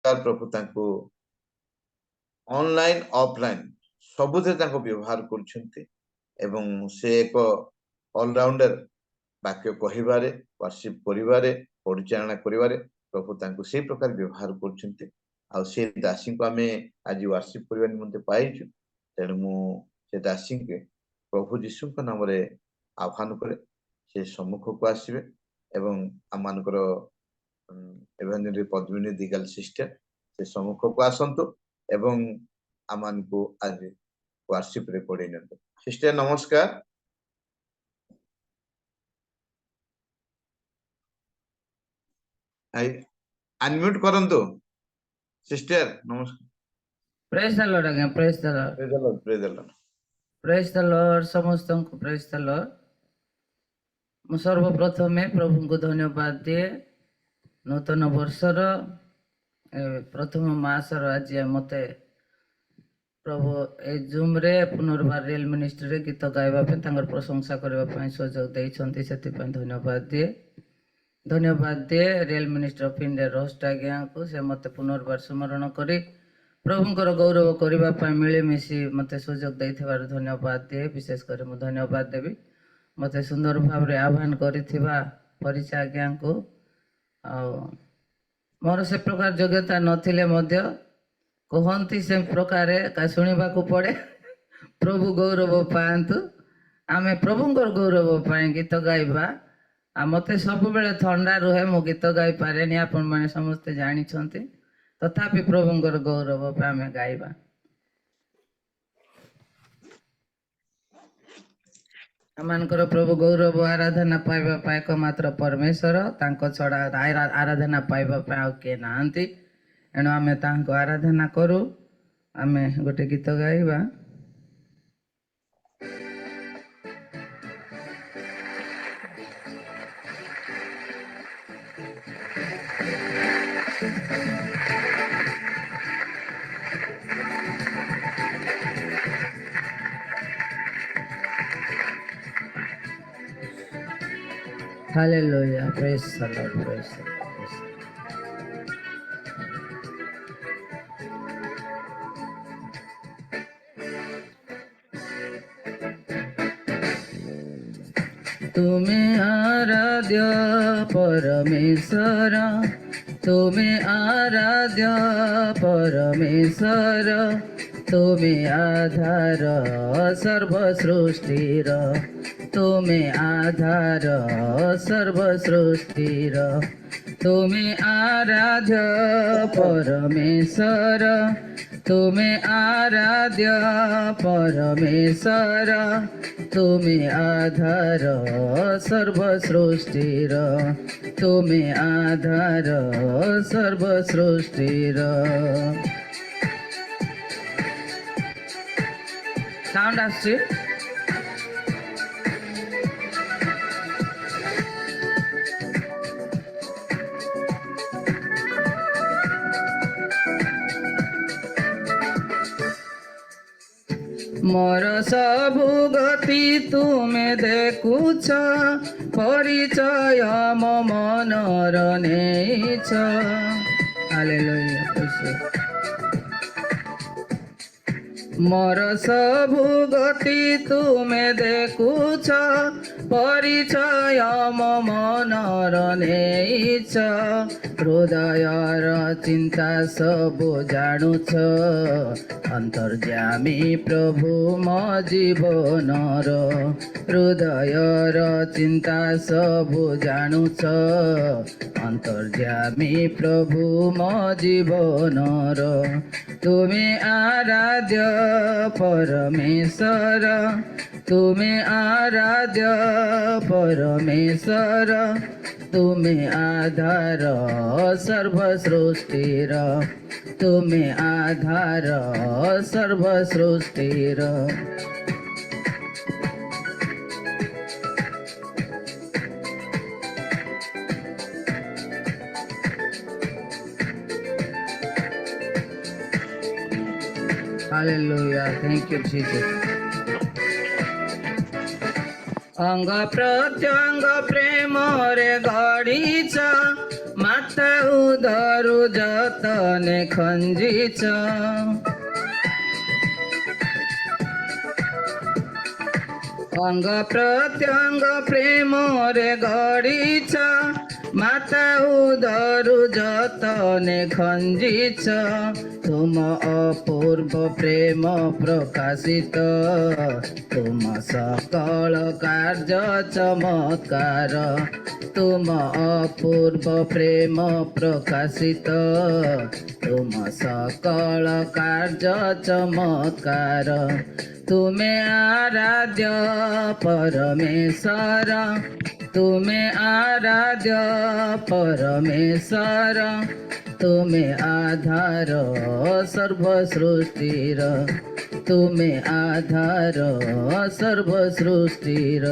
प्रभु तांको online offline सबुथे तांको व्यवहार करछन्ते एवं से एक ऑलराउंडर वाक्य कहिबारे वर्शिप करिबारे परिचालना करिबारे प्रभु तांको से प्रकार व्यवहार करछन्ते आ से दासी को आमे आज वर्शिप करिबा निमंते पाइछु तेणु मु से दासी के प्रभु यीशु के नाम रे आह्वान करे से सम्मुख को आसीबे एवं आमानकर एवं पद्मिनी दिगल सिस्टर से सम्मुख को आसंतो एवं आमान को आज वर्शिप रे पड़े नंतो सिस्टर नमस्कार आई अनम्यूट करंतो सिस्टर नमस्कार praise the Lord again praise the lord praise the lord praise the lord praise the Lord समस्त को प्रेज द लॉर्ड मु सर्वप्रथम प्रभु को धन्यवाद दिए नूतन वर्षर प्रथम मासर आज मते प्रभु ए जूम रे पुनर्बार रियल मिनिस्ट्री रे गीत गाइबा पे तांगर प्रशंसा करबा पई सुयोग दैछन्ती सेति पई धन्यवाद दिए real minister of India roast आज्ञा को से मते पुनर्बार स्मरण करी प्रभुंकर गौरव करबा पई मिलेमिशी मते सुयोग दैथिबार धन्यवाद दिए विशेष कर मु धन्यवाद देबी मते सुंदर भाव रे आह्वान करिथिबा परिचय आज्ञा को आ मोर से प्रकार योग्यता नथिले मध्य कहती से प्रकार का शुणा पड़े प्रभु गौरव पातु आम प्रभुंर गौरव पाए गीत गाइबा आ मत सब बेले थंडा रुहे मु गीत गाई पारे आपण मैंने समस्ते जानी तथापि प्रभुंर गौरव आम गाइबा आमर प्रभु गौरव आराधना पाइबा एकमात्र परमेश्वर तांको छड़ा आराधना पाइबा आउ किए नांती एणु आम आराधना करूँ आम गोटे गीत गाइबा hallelujah praise the lord praise the lord तुम्हें आराध्य परमेश्वर तुम्हें आराध्य परमेश्वर तुम्हें आधार सर्व सृष्टिर तुम्हें आधार सर्व सृष्टिर तुम्हें आराध्य परमेश्वर तुम्हें आराध्य परमेश्वर तुम्हें आधार सर्व सृष्टिर तुम्हें आधार सर्व सृष्टिर साउंड आसुची मोर सबु गति तुमे देखुछ परिचय मो मनर नेछ हालेलुया मोर सबु गति तुमे देखुछ परिचय मो मनर नेछ हृदयर चिंता सबु जानुछ अंतर्जामी प्रभु मो जीवनर हृदयर चिंता सबु जानुछ अंतर्जामी प्रभु मो जीवनर तुम्हें आराध्य परमेश्वर तुम्हें आराध्य परमेश्वर तुम्हें आधार सर्व सृष्टिर तुम्हें आधार सर्व सृष्टिर Hallelujah. Thank you, Jesus. अंग प्रत्यंग प्रेम रे गढीछ मात माता उदरु जतने खंजिच अंग प्रत्यंग प्रेम रे गढ़ीच माता उदरु जतने खंजिच तुम अपूर्व प्रेम प्रकाशित तुम सकल कार्य चमत्कार तुम अपूर्व प्रेम प्रकाशित तुम सकल कार्य चमत्कार तुम्हें आराध्य परमेश्वर तुम्हें आराध्य परमेश्वर तुम्हें आधार सर्व सृष्टिर तुम्हें आधार सर्व सृष्टिर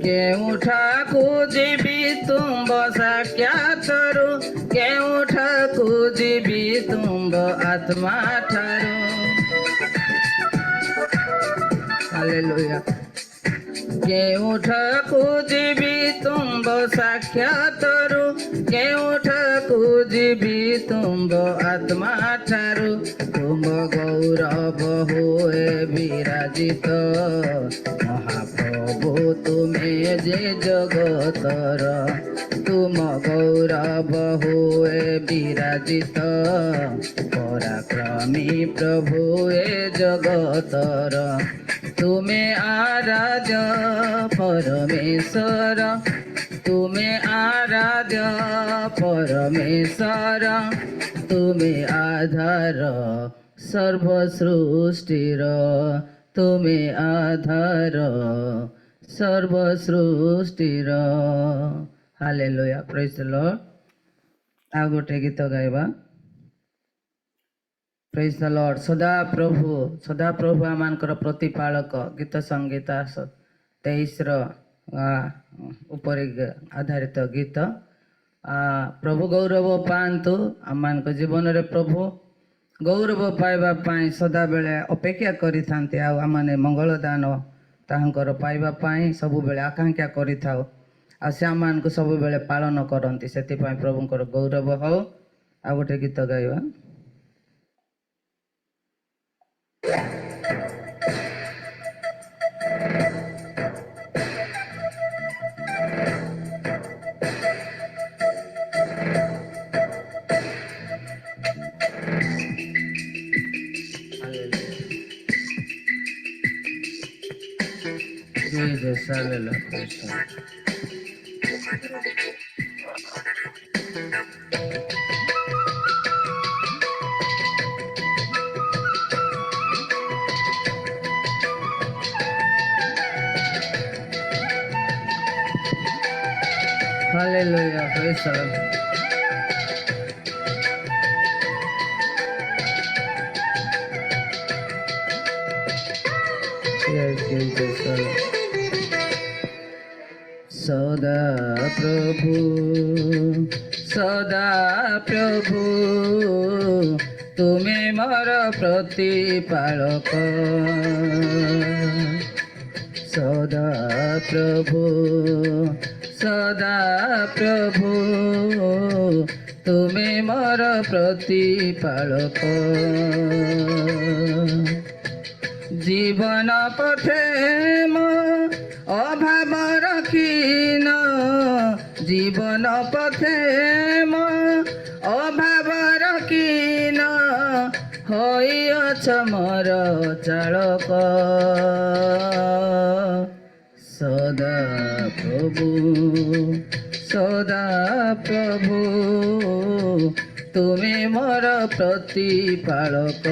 केउठाकु जीवी तुम्ब साक्षातरु केउठाकु जीवी तुम्ब आत्मा ठारू हालेलुया केउठाकु जीवी तुम्ब साक्षातरु केउठाकु जीवी तुम्ब आत्मा ठारू तुम गौरव हुए विराजित महाप्रभु तुम्हें जे जगतर तुम गौरव हुए विराजित पराक्रमी प्रभु ए जगतर तुम्हें आराध्य परमेश्वर तुम्हें आराध्य परमेश्वर तुम्हें आधार सर्व सृष्टिर तुम्हें आधार सर्व सृष्टिर हालेलुया प्रेज द लॉर्ड आ गोटे गीत गाइबा प्रेज द लॉर्ड सदा प्रभु आमानकर प्रतिपालक गीत संगीता 23 उपरे आधारित गीत प्रभु गौरव पांतु आमानक जीवन रे प्रभु गौरव पाइबा पाई सदा बेले अपेक्षा करिथांती आ आमाने मंगल दान ताहांकर पाइबा पाई सब बेले आकांक्षा करिथाउ आ से आमानक सब बेले पालन करंती सेति पाई प्रभुंकर गौरव हो आ गोटे गीत गाइबा Jesus, hallelujah. Hallelujah, praise the Lord. Yes, Jesus, hallelujah. सदा प्रभु तुम्हें मोर प्रतिपालक सदा प्रभु तुम्हें मोर प्रतिपालक जीवन पथे मो अभाव रखिन जीवन पथे मो अभाव रखिन होइअछ मोर चालक सदा प्रभु तुम्हें मोर प्रतिपालक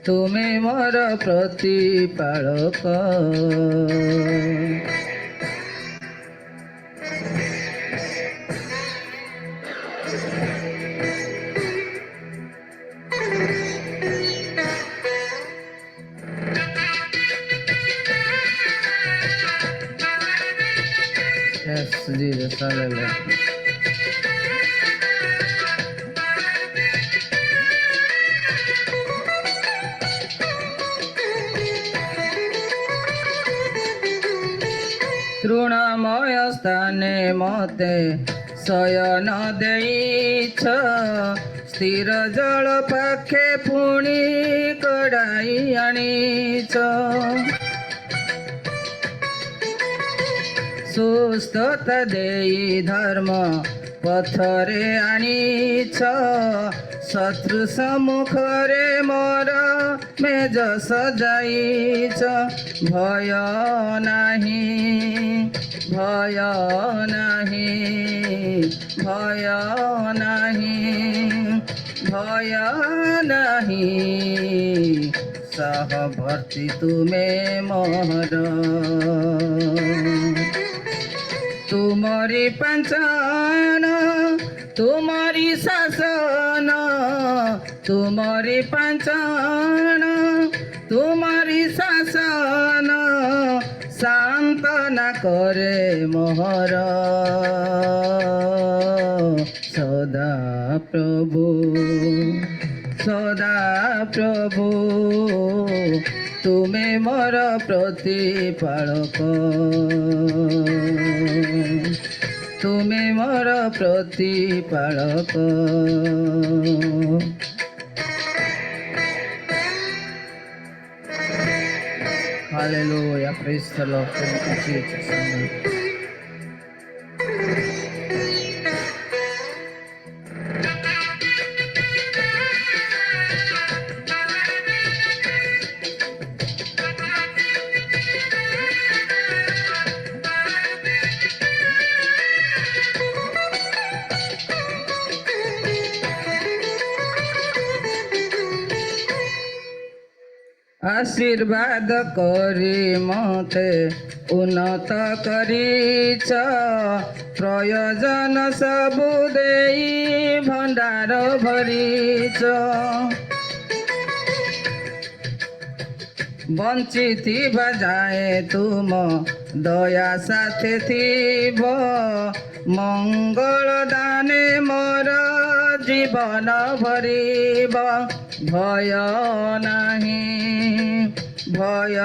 तुम्हें मोर प्रतिपालक Yes, Jesus. Hallelujah. তৃণময় স্থানে মতে শয়ন ଦେଇଛ ସ୍ଥିର ଜଳ ପାଖେ ପୁଣି କଡ଼ାଇ ଆଣିଛ ସୁସ୍ଥତା ଦେଇ ଧର୍ମ ପଥରେ ଆଣିଛ ଶତ୍ରୁ ସମ୍ମୁଖରେ ମୋର ମେଜ ସଜାଇଛ ଭୟ ନାହିଁ ଭୟ ନାହିଁ ଭୟ ନାହିଁ ଭୟ ନାହିଁ ସହବର୍ତ୍ତୀ ତୁମେ ମୋର ତୁମରି ପାଞ୍ଚଣ ତୁମରି ଶାସନ ତୁମରି ପାଞ୍ଚଣ ତୁମରି ଶାସନ ସାନ୍ତନା କରେ ମୋହର ସଦା ପ୍ରଭୁ ତୁମେ ମୋର ପ୍ରତିପାଳକ ତୁମେ ମୋର ପ୍ରତିପାଳକ Hallelujah, praise the Lord. Thank you, Jesus. Amen. आशीर्वाद करी मते उन्नत करिछ प्रयोजन सबु देई भण्डार भरिछ बञ्चिथिबा जाए तुम दया साथे थिब मंगल दाने मोर जीवन भरिब भय नाही भय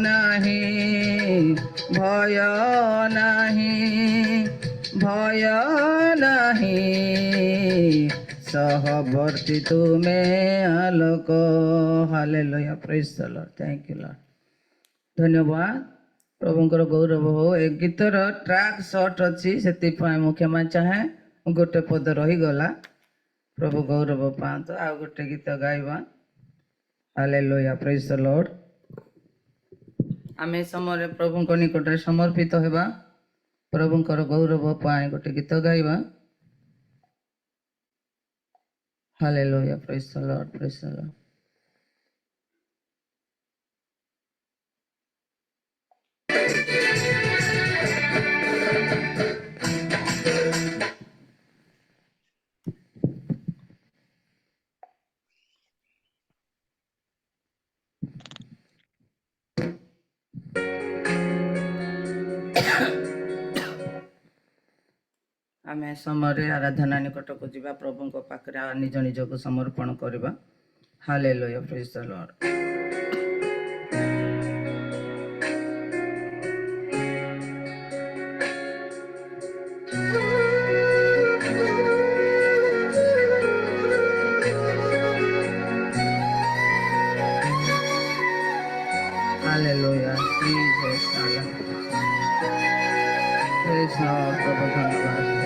नाही भय नाही भय नाही सहवर्ती तुमे आलोक hallelujah praise the lord thank you lord धन्यवाद प्रभुंकर गौरव हो ए गीतर ट्रैक शॉर्ट अच्छी से मु क्षमा चाहे गोटे पद रहीगला प्रभु गौरव पात आ गोटे गीत गाइबा हालेलुया प्रेज द लॉर्ड आमे समय प्रभु निकट समर्पित हेबा प्रभुंकर गौरव पाए गोटे गीत गाइबा hallelujah praise the lord praise the lord आमे समय आराधना निकट को जीवा प्रभु को पाखरे निज निज को समर्पण करबा hallelujah praise the lord hallelujah Jesus praise lord प्रभु धन्यवाद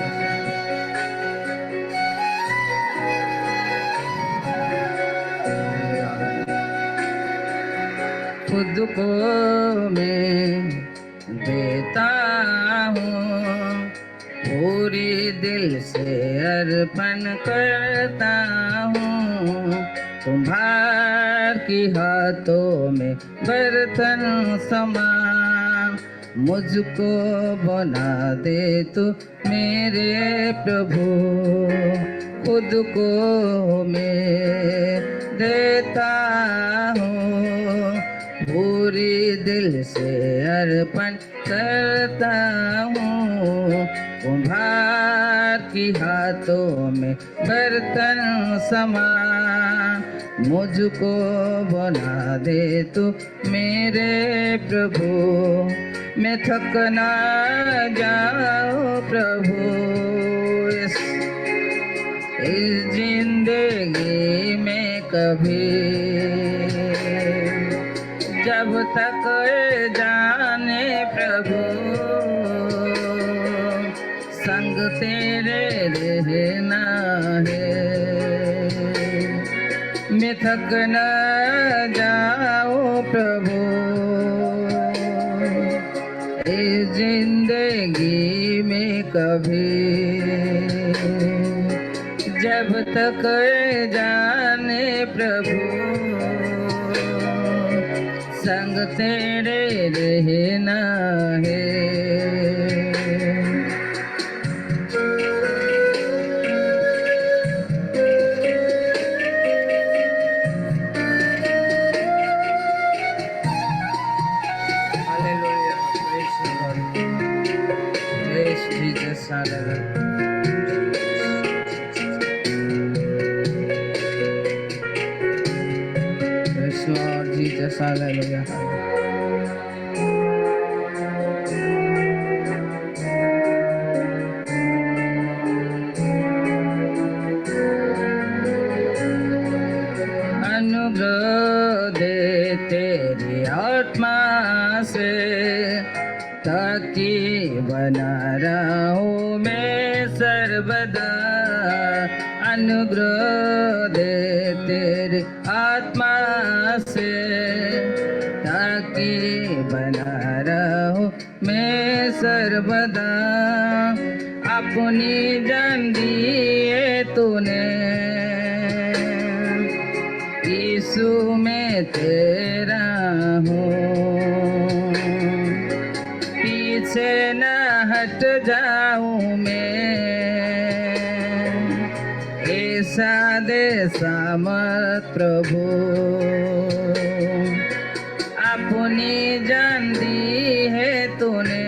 खुद को मैं देता हूँ पूरी दिल से अर्पण करता हूँ तुम्हारी हाथों में बर्तन समा मुझको बना दे तू मेरे प्रभु खुद को मैं देता हूँ पूरी दिल से अर्पण करता हूँ कुम्हार की हाथों में बर्तन समान, मुझको बना दे तू मेरे प्रभु, मैं थक ना जाऊं प्रभु। इस जिंदगी में कभी जब तक जाने प्रभु, संग तेरे रहना है, मैं थक न जाऊं प्रभु। इस जिंदगी में कभी जब तक जाने प्रभु, संग तेरे रहना है। Hallelujah. Praise the Lord. Praise Jesus. Hallelujah. Praise Lord Jesus. Hallelujah. अनुग्रह दे तेरी आत्मा से, ताकि बना रहूं मैं सर्वदा। अनुग्रह दे तेरी आत्मा से, ताकि बना रहूं मैं सर्वदा। अपनी जान दी है तूने, यीशु मैं तेरा हूँ, पीछे न हट जाऊं मैं, ऐसा दे सामर्थ प्रभु। अपनी जान दी है तूने,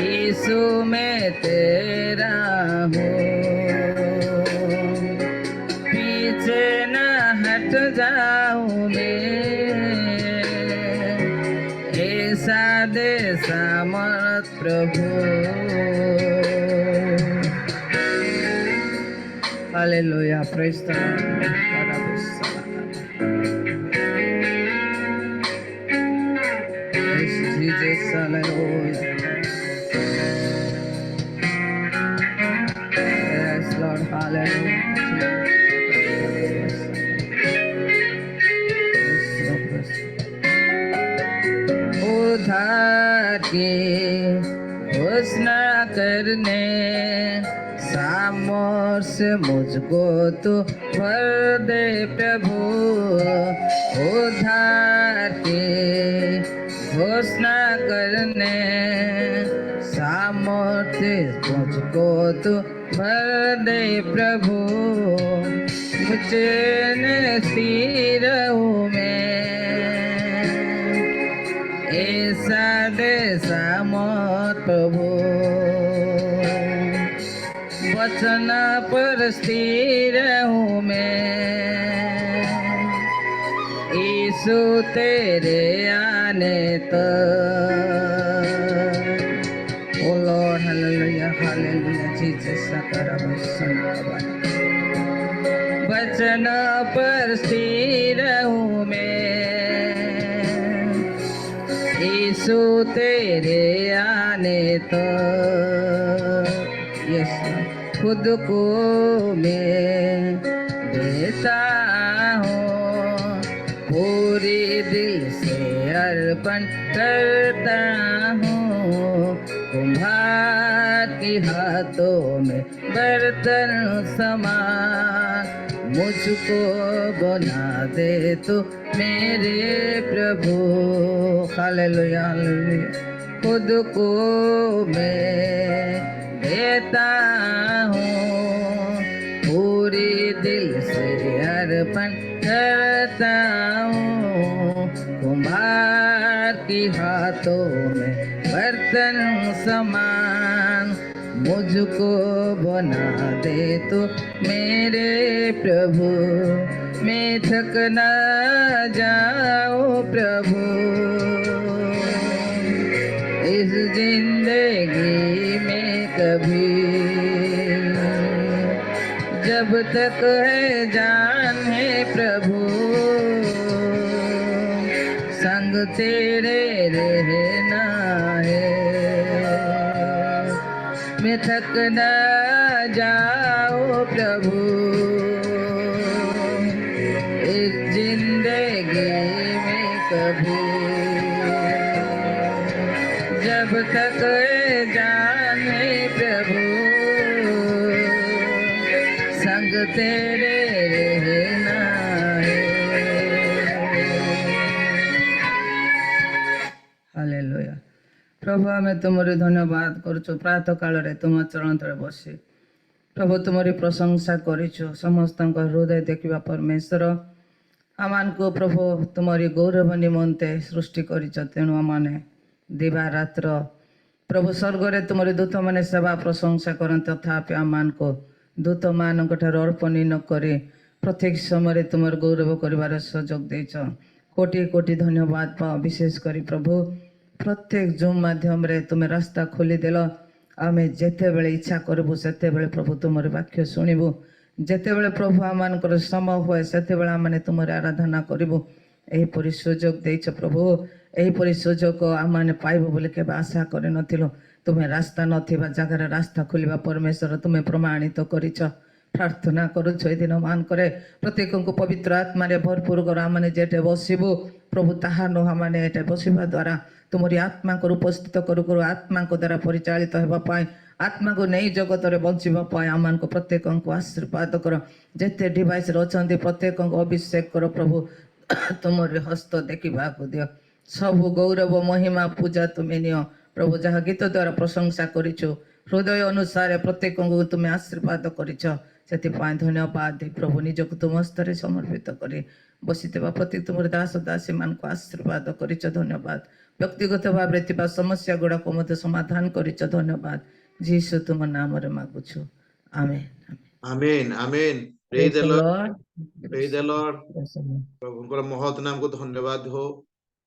यीशु मैं तेरा हूँ, पीछे न हट जाऊं मैं, ऐसा दे सामर्थ प्रभु। Hallelujah, praise the lord. Praise Jesus, hallelujah. Yes, Lord, hallelujah. उद्धार की घोषणा करने सामर्थ्य मुझको तो भर दे प्रभु। उद्धार की घोषणा करने सामर्थ्य मुझको तो भर दे प्रभु। मुझे न स्थिर हूँ मैं, ऐसा दे सामर्थ प्रभु। वचन पर स्थिर हूँ मैं, यीशु तेरे आने तक। ओ लॉर्ड, हालेलुया, हालेलुया, जीसस वचन पर स्थिर हूँ मैं, यीशु तेरे आने तक। यस, खुद को मैं देता हूँ, पूरी दिल से अर्पण करता हूँ। कुम्हार के हाथों में बर्तन समान, मुझको बना दे तो मेरे प्रभु। Hallelujah, hallelujah. खुद को मैं देता हूँ, पूरी दिल से अर्पण करता हूँ। कुम्हार के हाथों में बर्तन समान मुझको बना दे तो मेरे प्रभु, मैं थक न जाऊं प्रभु। इस जिंदगी में कभी जब तक है जान है प्रभु, संग तेरे रहना है। मैं थक न जाओ प्रभु, इस जिंदगी में कभी जब तक जान है प्रभु, संग तेरे रहना है। हालेलुया। प्रभु आमे तुमरी धन्यवाद करुछु, प्रातः काल रे तुम चरण तले बसी प्रभु तुमरी प्रशंसा करिछु। समस्त हृदय देखिबा परमेश्वर आमान को प्रभु तुमरी गौरव निमंते सृष्टि करिछ। तेणु आमाने दिवा रात्र प्रभु स्वर्ग रे तुमरी दूत माने सेवा प्रशंसा करन, तथापि आमान को दूत मान अर्पण न करे प्रत्येक समय तुमर गौरव कर सुजोग देच। कोटि कोटि धन्यवाद पाओ। विशेष करी प्रभु प्रत्येक जूम माध्यम रे तुम रास्ता खोली देल। आमे जेते बेले इच्छा करबु सेते बेले प्रभु तुमर वाक्य शुणिबु। जेते बेले प्रभु आमानकर समय हुए सेते बेले आमाने तुमर आराधना करिबु। एहीपरि सुजोग देच प्रभु, एहीपरि सुजोग आमाने पाइबु बोली केबे आशा करे नथिलो। तुम्हें रास्ता नथिबा जगार रास्ता खोलिबा परमेश्वर तुम्हें प्रमाणित करिछ। प्रार्थना करुछ ए दिन मान करे प्रत्येक को पवित्र आत्मा रे भरपूर कर आमाने जेटे बसिबु प्रभु ताहा नुह माने एटे बसिबा द्वारा तुमरी आत्मा को उपस्थित करू करू आत्मा को द्वारा परिचालित हेबा पाए, आत्मा को नहीं जगत रे बंचिबा पाए आमान को प्रत्येक को आशीर्वाद कर। जेते डिवाइस रे अछंती प्रत्येक को अभिषेक कर प्रभु तुमरी हस्त देखिबा को दियो। सब गौरव महिमा पूजा तुम्हें नियो प्रभु। जहाँ गीत द्वारा प्रशंसा करिछु हृदय अनुसार प्रत्येक को तुम्हें आशीर्वाद करिछ। सेतिपाई धन्यवाद दे प्रभु। निजक तुम हस्ତରେ समर्पित करी बसिथिबा प्रति तुमर दास दासी मान को आशीर्वाद करिछ। धन्यवाद। व्यक्तिगत भाव रे थिबा समस्या गुड़ा को मते समाधान करिछ। धन्यवाद। जीसु तुम नाम रे मागुछु। Amen amen amen. Praise the lord, praise the lord. प्रभुଙ୍କର महत नाम को धन्यवाद हो।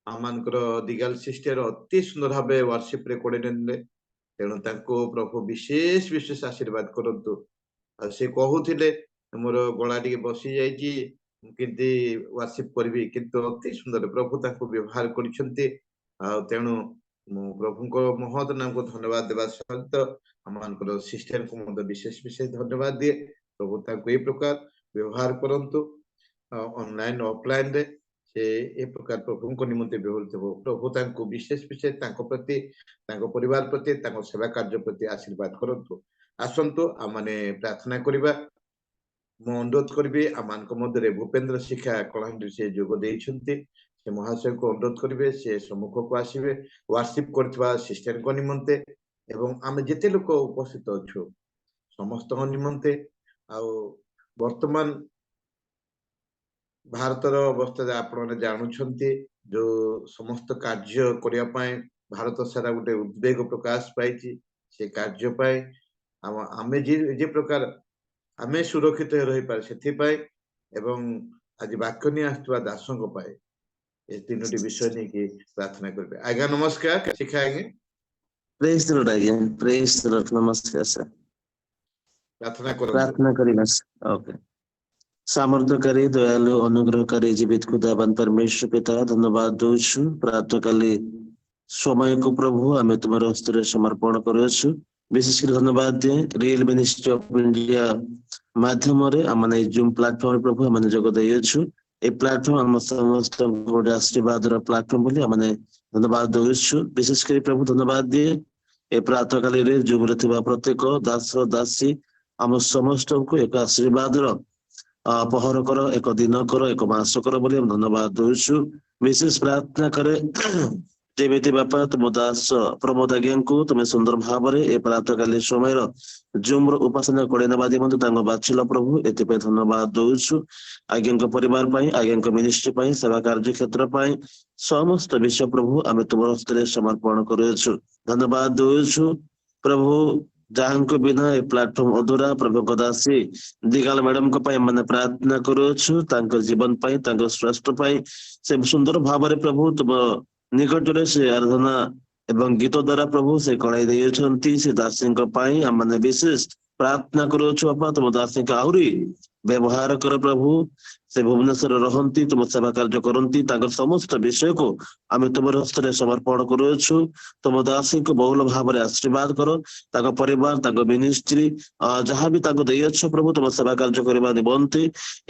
आमानकर दिगाल सिस्टर अति सुंदर भावे वर्शिप रे कोडे नेले, तेणु तांको प्रभु विशेष विशेष आशीर्वाद करंतु। आ से कहूथिले मोर गला टिके बसी जाईची किंती वर्शिप करबी, किंतु अति सुंदर प्रभु तांको व्यवहार करिसंती। आ तेणु प्रभुको महत नाम को धन्यवाद देवा सहित आमानकर सिस्टर को मते विशेष विशेष धन्यवाद दिए। प्रभु तांको ए प्रकार व्यवहार करंतु ऑनलाइन ऑफलाइन रे से ए प्रकार प्रभु को निमंते व्यवहृत हो। प्रभु तांको विशेष विशेष तांको प्रति तांको परिवार प्रति तांको सेवा कार्य प्रति आशीर्वाद करंतु। आसंतु आमाने प्रार्थना करिबा। मो अनुरोध करबी आमानक मध्य भूपेन्द्र शिक्षा कलाहांडी से जोग देइछंती, से महाशय को अनुरोध करिवे से सम्मुख को आसीबे वर्शिप करथबा सिस्टर को निमंते एवं आमे जेते लोक उपस्थित अछु समस्त निमंते। आ वर्तमान भारतर अवस्था आप जानुछंती जो समस्त कार्य करिया पाए भारत सारा गोटे उद्वेग प्रकाश पाई। से कार्य पाए आमे जे प्रकार आमे सुरक्षित रही पारे सेथि पाए एवं आज वाक्य नहीं आसुवा दासंग पाए ए तीनोटी विषय नहीं कि प्रार्थना करबे। आज्ञा नमस्कार शिखा आज्ञा। Praise the Lord again, praise the Lord. नमस्कार सर। प्रार्थना करिबा। ओके। सामर्थ्यकारी दयालु अनुग्रहकारी जीवित खुदाबंद परमेश्वर पिता धन्यवाद दउछु। प्रातः काली समय को प्रभु आमे तुमर हस्ତରେ समर्पण करछु। विशेष कर धन्यवाद दे रियल मिनिस्ट्री ऑफ इंडिया माध्यम रे हमने जूम प्लेटफॉर्म प्रभु हमने जगत देयछु। ए प्लेटफॉर्म हम समस्त गोटे आशीर्वाद रो प्लेटफॉर्म बोली हमने धन्यवाद दउछु। विशेष कर प्रभु धन्यवाद दे ए प्रातः काली रे जूम रे थिबा प्रत्येक दास दासी हम समस्त को एक आशीर्वाद रो पहर कर, एक दिन कर, एक मास कर बोली हम धन्यवाद दउछु। विशेष प्रार्थना करे ଯେମିତି ବାପା ତୁମ ଦାସ ପ୍ରମୋଦ ଆଜ୍ଞାଙ୍କୁ ତୁମେ ସୁନ୍ଦର ଭାବରେ ଏ ପ୍ରାତଃକାଳୀ ସମୟର ଜୁମ୍ର ଉପାସନା କରି ନେବା ନିମନ୍ତେ ତାଙ୍କୁ ବାଛିଲ ପ୍ରଭୁ, ଏଥିପାଇଁ ଧନ୍ୟବାଦ ଦଉଛୁ। ଆଜ୍ଞାଙ୍କ ପରିବାର ପାଇଁ, ଆଜ୍ଞାଙ୍କ ମିନିଷ୍ଟ୍ରି ପାଇଁ, ସେବା କାର୍ଯ୍ୟ କ୍ଷେତ୍ର ପାଇଁ ସମସ୍ତ ବିଷୟ ପ୍ରଭୁ ଆମେ ତୁମ ହସ୍ତରେ ସମର୍ପଣ କରୁଅଛୁ। ଧନ୍ୟବାଦ ଦଉଛୁ ପ୍ରଭୁ, ଯାହାଙ୍କ ବିନା ଏ ପ୍ଲାଟଫର୍ମ ଅଧୁରା। ପ୍ରଭୁଙ୍କ ଦାସୀ ଦିଗାଲ ମ୍ୟାଡମଙ୍କ ପାଇଁ ମାନେ ପ୍ରାର୍ଥନା କରୁଅଛୁ, ତାଙ୍କ ଜୀବନ ପାଇଁ, ତାଙ୍କ ସ୍ୱାସ୍ଥ୍ୟ ପାଇଁ। ସେ ସୁନ୍ଦର ଭାବରେ ପ୍ରଭୁ ତୁମ ନିକଟରେ ସେ ଆରାଧନା ଏବଂ ଗୀତ ଦ୍ଵାରା ପ୍ରଭୁ ସେ କଣାଇ ଦେଇଅଛନ୍ତି। ସେ ଦାସୀଙ୍କ ପାଇଁ ଆମମାନେ ବିଶେଷ ପ୍ରାର୍ଥନା କରୁଅଛୁ ବାପା, ତୁମ ଦାସୀଙ୍କ ଆହୁରି ବ୍ୟବହାର କର ପ୍ରଭୁ। ସେ ଭୁବନେଶ୍ୱରରେ ରହନ୍ତି, ତୁମ ସେବା କାର୍ଯ୍ୟ କରନ୍ତି, ତାଙ୍କର ସମସ୍ତ ବିଷୟକୁ ଆମେ ତୁମର ହସ୍ତରେ ସମର୍ପଣ କରୁଅଛୁ। ତୁମ ଦାସୀଙ୍କୁ ବହୁଳ ଭାବରେ ଆଶୀର୍ବାଦ କର, ତାଙ୍କ ପରିବାର, ତାଙ୍କ ମିନିଷ୍ଟ୍ରି ଯାହା ବି ତାଙ୍କୁ ଦେଇଅଛ ପ୍ରଭୁ ତୁମ ସେବା କାର୍ଯ୍ୟ କରିବା ନିମନ୍ତେ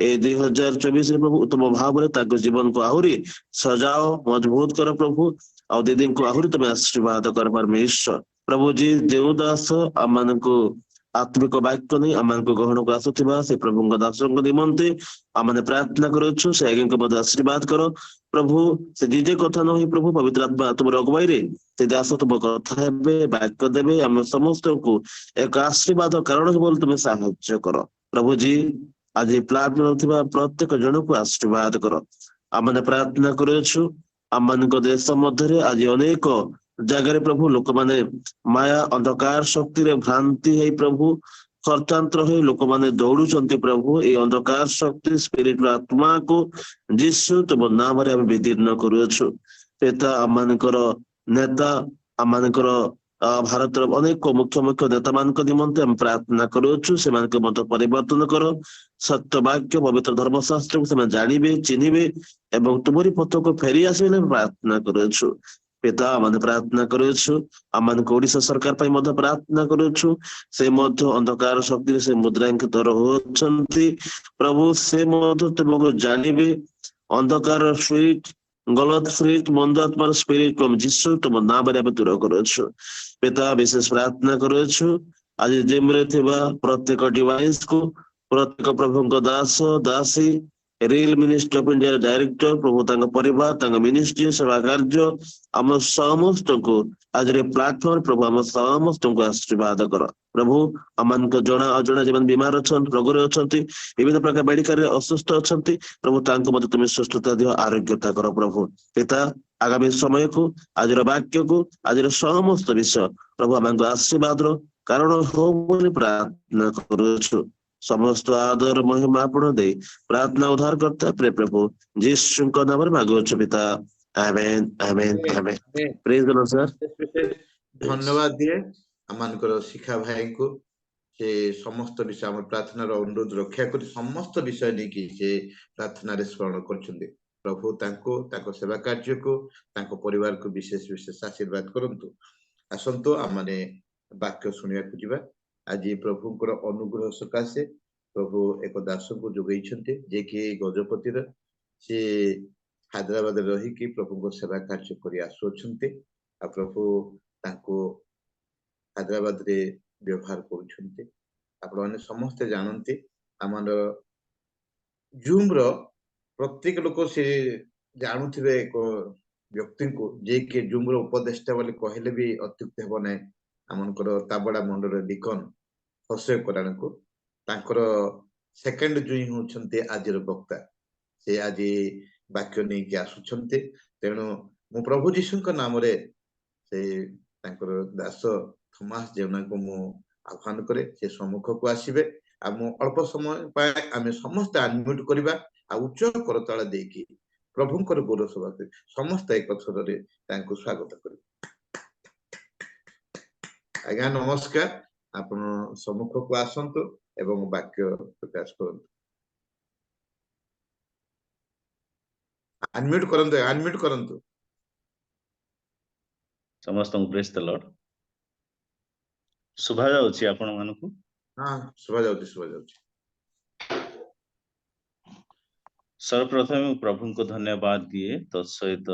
ଏ 2024 ପ୍ରଭୁ ଉତ୍ତମ ଭାବରେ ତାଙ୍କ ଜୀବନକୁ ଆହୁରି ସଜାଅ, ମଜବୁତ କର ପ୍ରଭୁ। ଆଉ ଦିଦିଙ୍କୁ ଆହୁରି ତୁମେ ଆଶୀର୍ବାଦ କର ପରମେଶ୍ୱର। ପ୍ରଭୁ ଜୀ ଯେଉଁ ଦାସ ଆମମାନଙ୍କୁ ଆତ୍ମିକ ବାକ୍ୟ ନେଇ ଆମମାନଙ୍କୁ ଗ୍ରହଣକୁ ଆସୁଥିବା ସେ ପ୍ରଭୁଙ୍କ ଦାସଙ୍କ ନିମନ୍ତେ ଆମେ ପ୍ରାର୍ଥନା କରୁଅଛୁ। ସେ ଆଜ୍ଞାଙ୍କ ମଧ୍ୟ ଆଶୀର୍ବାଦ କର ପ୍ରଭୁ। ସେ ନିଜେ କଥା ନ ହୋଇ ପ୍ରଭୁ ପବିତ୍ର ଆତ୍ମା ତୁମର ଅଗୁଆଇରେ ସେ ଦାସ ତୁମ କଥା ହେବେ, ବାକ୍ୟ ଦେବେ, ଆମେ ସମସ୍ତଙ୍କୁ ଏକ ଆଶୀର୍ବାଦ କାରଣ ବୋଲି ତୁମେ ସାହାଯ୍ୟ କର ପ୍ରଭୁ ଜୀ। ଆଜି ପ୍ଲାଟଫର୍ମରେ ଥିବା ପ୍ରତ୍ୟେକ ଜଣକୁ ଆଶୀର୍ବାଦ କର। ଆମେ ପ୍ରାର୍ଥନା କରୁଅଛୁ ଆମମାନଙ୍କ ଦେଶ ମଧ୍ୟରେ ଆଜି ଅନେକ ଜାଗାରେ ପ୍ରଭୁ ଲୋକମାନେ ମାୟା ଅନ୍ଧକାର ଶକ୍ତିରେ ଭ୍ରାନ୍ତି ହେଇ ପ୍ରଭୁ ଖର୍ଚ୍ଚାନ୍ତର ହେଇ ଲୋକମାନେ ଦୌଡୁଛନ୍ତି ପ୍ରଭୁ। ଏଇ ଅନ୍ଧକାର ଶକ୍ତି ସ୍ପିରିଟ ଆତ୍ମାକୁ ଯୀଶୁ ତୁମ ନାମରେ ଆମେ ବିଦୀର୍ଣ୍ଣ କରୁଅଛୁ। ପିତା ଆମମାନଙ୍କର ନେତା, ଆମମାନଙ୍କର ଭାରତର ଅନେକ ମୁଖ୍ୟ ନେତା ମାନଙ୍କ ନିମନ୍ତେ ଆମେ ପ୍ରାର୍ଥନା କରୁଅଛୁ, ସେମାନଙ୍କୁ ମଧ୍ୟ ପରିବର୍ତ୍ତନ କର। ସତ୍ୟ ବାକ୍ୟ ପବିତ୍ର ଧର୍ମଶାସ୍ତ୍ରକୁ ସେମାନେ ଜାଣିବେ, ଚିହ୍ନିବେ ଏବଂ ତୁମରି ପଥକୁ ଫେରି ଆସିବେ ଆମେ ପ୍ରାର୍ଥନା କରୁଅଛୁ। ପିତା ଆମେ ପ୍ରାର୍ଥନା କରୁଅଛୁ ଆମମାନଙ୍କୁ ଓଡିଶା ସରକାର ପାଇଁ ମଧ୍ୟ ପ୍ରାର୍ଥନା କରୁଅଛୁ। ସେ ମଧ୍ୟ ଅନ୍ଧକାର ଶକ୍ତିରେ ସେ ମୁଦ୍ରାଙ୍କିତ ରହୁଅଛନ୍ତି ପ୍ରଭୁ। ସେ ମଧ୍ୟ ତୁମକୁ ଜାଣିବେ। ଅନ୍ଧକାର ସ୍ପିରିଟ, ଗଲତ ସ୍ପିରିଟ, ମନ୍ଦ ଆତ୍ମାର ସ୍ପିରିଟ ଯୀଶୁ ତୁମ ନାମରେ ଆମେ ଦୂର କରୁଅଛୁ। ପିତା ବିଶେଷ ପ୍ରାର୍ଥନା କରୁଅଛୁ ଆଜି ଜିମ୍ରେ ଥିବା ପ୍ରତ୍ୟେକ ଡିଭାଇସକୁ, ପ୍ରତ୍ୟେକ ପ୍ରଭୁଙ୍କ ଦାସ ଦାସୀ, ରିଲ୍ ମିନିଷ୍ଟ୍ରି ଅଫ୍ ଇଣ୍ଡିଆର ଡାଇରେକ୍ଟର ପ୍ରଭୁ, ତାଙ୍କ ପରିବାର, ତାଙ୍କ ମିନିଷ୍ଟ୍ରି, ସେବା କାର୍ଯ୍ୟ, ଆମ ସମସ୍ତଙ୍କୁ ଆଜିର ପ୍ଲାଟଫର୍ମ ପ୍ରଭୁ ଆମ ସମସ୍ତଙ୍କୁ ଆଶୀର୍ବାଦ କର ପ୍ରଭୁ। ଆମମାନଙ୍କ ଜଣା ଅଜଣା ଯେଉଁମାନେ ବିମାର ଅଛନ୍ତି, ରୋଗରେ ଅଛନ୍ତି, ବିଭିନ୍ନ ପ୍ରକାର ମେଡିକାଲରେ ଅସୁସ୍ଥ ଅଛନ୍ତି ପ୍ରଭୁ, ତାଙ୍କୁ ମଧ୍ୟ ତୁମେ ସୁସ୍ଥତା ଦିଅ, ଆରୋଗ୍ୟତା କର ପ୍ରଭୁ। ପିତା ଆଗାମୀ ସମୟକୁ, ଆଜିର ବାକ୍ୟକୁ, ଆଜିର ସମସ୍ତ ବିଷୟ ପ୍ରଭୁ ଆମମାନଙ୍କୁ ଆଶୀର୍ବାଦର କାରଣ ହଉ ବୋଲି ପ୍ରାର୍ଥନା କରୁଅଛୁ। ସମସ୍ତ ଆଦର ମହିମା ଆପଣ ଦେଇ ପ୍ରାର୍ଥନା ଉଦ୍ଧାର କରତା ପ୍ରେ ପ୍ରଭୁ ଯୀଶୁଙ୍କ ନାମରେ ମାଗୁଅଛୁ ପିତା, ଆମେନ୍ ଆମେନ୍ ଆମେନ୍। ପ୍ରେଜ ଦ ଲର୍ଡ ସାର୍। ଧନ୍ୟବାଦ ଦିଏ ଆମମାନଙ୍କର ଶିଖା ଭାଇଙ୍କୁ। ସେ ସମସ୍ତ ବିଷୟ ଆମର ପ୍ରାର୍ଥନାର ଅନୁରୋଧ ରକ୍ଷା କରି ସମସ୍ତ ବିଷୟ ନେଇକି ସେ ପ୍ରାର୍ଥନାରେ ସ୍ମରଣ କରୁଛନ୍ତି। ପ୍ରଭୁ ତାଙ୍କୁ, ତାଙ୍କ ସେବା କାର୍ଯ୍ୟକୁ, ତାଙ୍କ ପରିବାରକୁ ବିଶେଷ ବିଶେଷ ଆଶୀର୍ବାଦ କରନ୍ତୁ। ଆସନ୍ତୁ ଆମମାନେ ବାକ୍ୟ ଶୁଣିବାକୁ ଯିବା। ଆଜି ପ୍ରଭୁଙ୍କର ଅନୁଗ୍ରହ ସକାଶେ ପ୍ରଭୁ ଏକ ଦାସଙ୍କୁ ଯୋଗେଇଛନ୍ତି, ଯିଏକି ଗଜପତିର। ସେ ହାଇଦ୍ରାବାଦରେ ରହିକି ପ୍ରଭୁଙ୍କ ସେବା କାର୍ଯ୍ୟ କରି ଆସୁଅଛନ୍ତି। ଆଉ ପ୍ରଭୁ ତାଙ୍କୁ ହାଇଦ୍ରାବାଦରେ ବ୍ୟବହାର କରୁଛନ୍ତି। ଆପଣମାନେ ସମସ୍ତେ ଜାଣନ୍ତି ଆମର ଜୁମ୍ର ପ୍ରତ୍ୟେକ ଲୋକ ସେ ଜାଣୁଥିବେ ଏକ ବ୍ୟକ୍ତିଙ୍କୁ, ଯିଏକି ଜୁମ୍ର ଉପଦେଷ୍ଟା ବୋଲି କହିଲେ ବି ଅତ୍ୟୁକ୍ତି ହେବ ନାହିଁ, ଆମଙ୍କର ତାବଡ଼ା ମଣ୍ଡଳର ଡିକନ ହସେ କରାଣକୁ। ତାଙ୍କର ସେକେଣ୍ଡ ଜୁଇଁ ହେଉଛନ୍ତି ଆଜିର ବକ୍ତା। ସେ ଆଜି ବାକ୍ୟ ନେଇକି ଆସୁଛନ୍ତି। ତେଣୁ ମୁଁ ପ୍ରଭୁ ଯୀଶୁଙ୍କ ନାମରେ ସେ ତାଙ୍କର ଦାସ ଥୋମାସ ଜେନାଙ୍କୁ ମୁଁ ଆହ୍ୱାନ କରେ, ସେ ସମ୍ମୁଖକୁ ଆସିବେ। ଆଉ ମୁଁ ଅଳ୍ପ ସମୟ ପାଇଁ ଆମେ ସମସ୍ତେ ଅନମ୍ୟୁଟ କରିବା ଆଉ ଉଚ୍ଚ କରତାଳ ଦେଇକି ପ୍ରଭୁଙ୍କର ଗୌରବ ସଭା କରି ସମସ୍ତେ ଏକ ଥରରେ ତାଙ୍କୁ ସ୍ୱାଗତ କରିବେ। ଆଜ୍ଞା ନମସ୍କାର, ଆପଣ ସମ୍ମୁଖକୁ ଆସନ୍ତୁ ଏବଂ ବାକ୍ୟ ପ୍ରକାଶ କରନ୍ତୁ। ଅନମ୍ୟୁଟ କରନ୍ତୁ, ଅନମ୍ୟୁଟ କରନ୍ତୁ। ସମସ୍ତଙ୍କୁ ପ୍ରେଜ ଦ ଲର୍ଡ। ଶୁଭା ଯାଉଛି ଆପଣ ମାନଙ୍କୁ? ହଁ ଶୁଭା ଯାଉଛି, ଶୁଭା ଯାଉଛି। ସର୍ବପ୍ରଥମେ ମୁଁ ପ୍ରଭୁଙ୍କୁ ଧନ୍ୟବାଦ ଦିଏ, ତତ୍ ସହିତ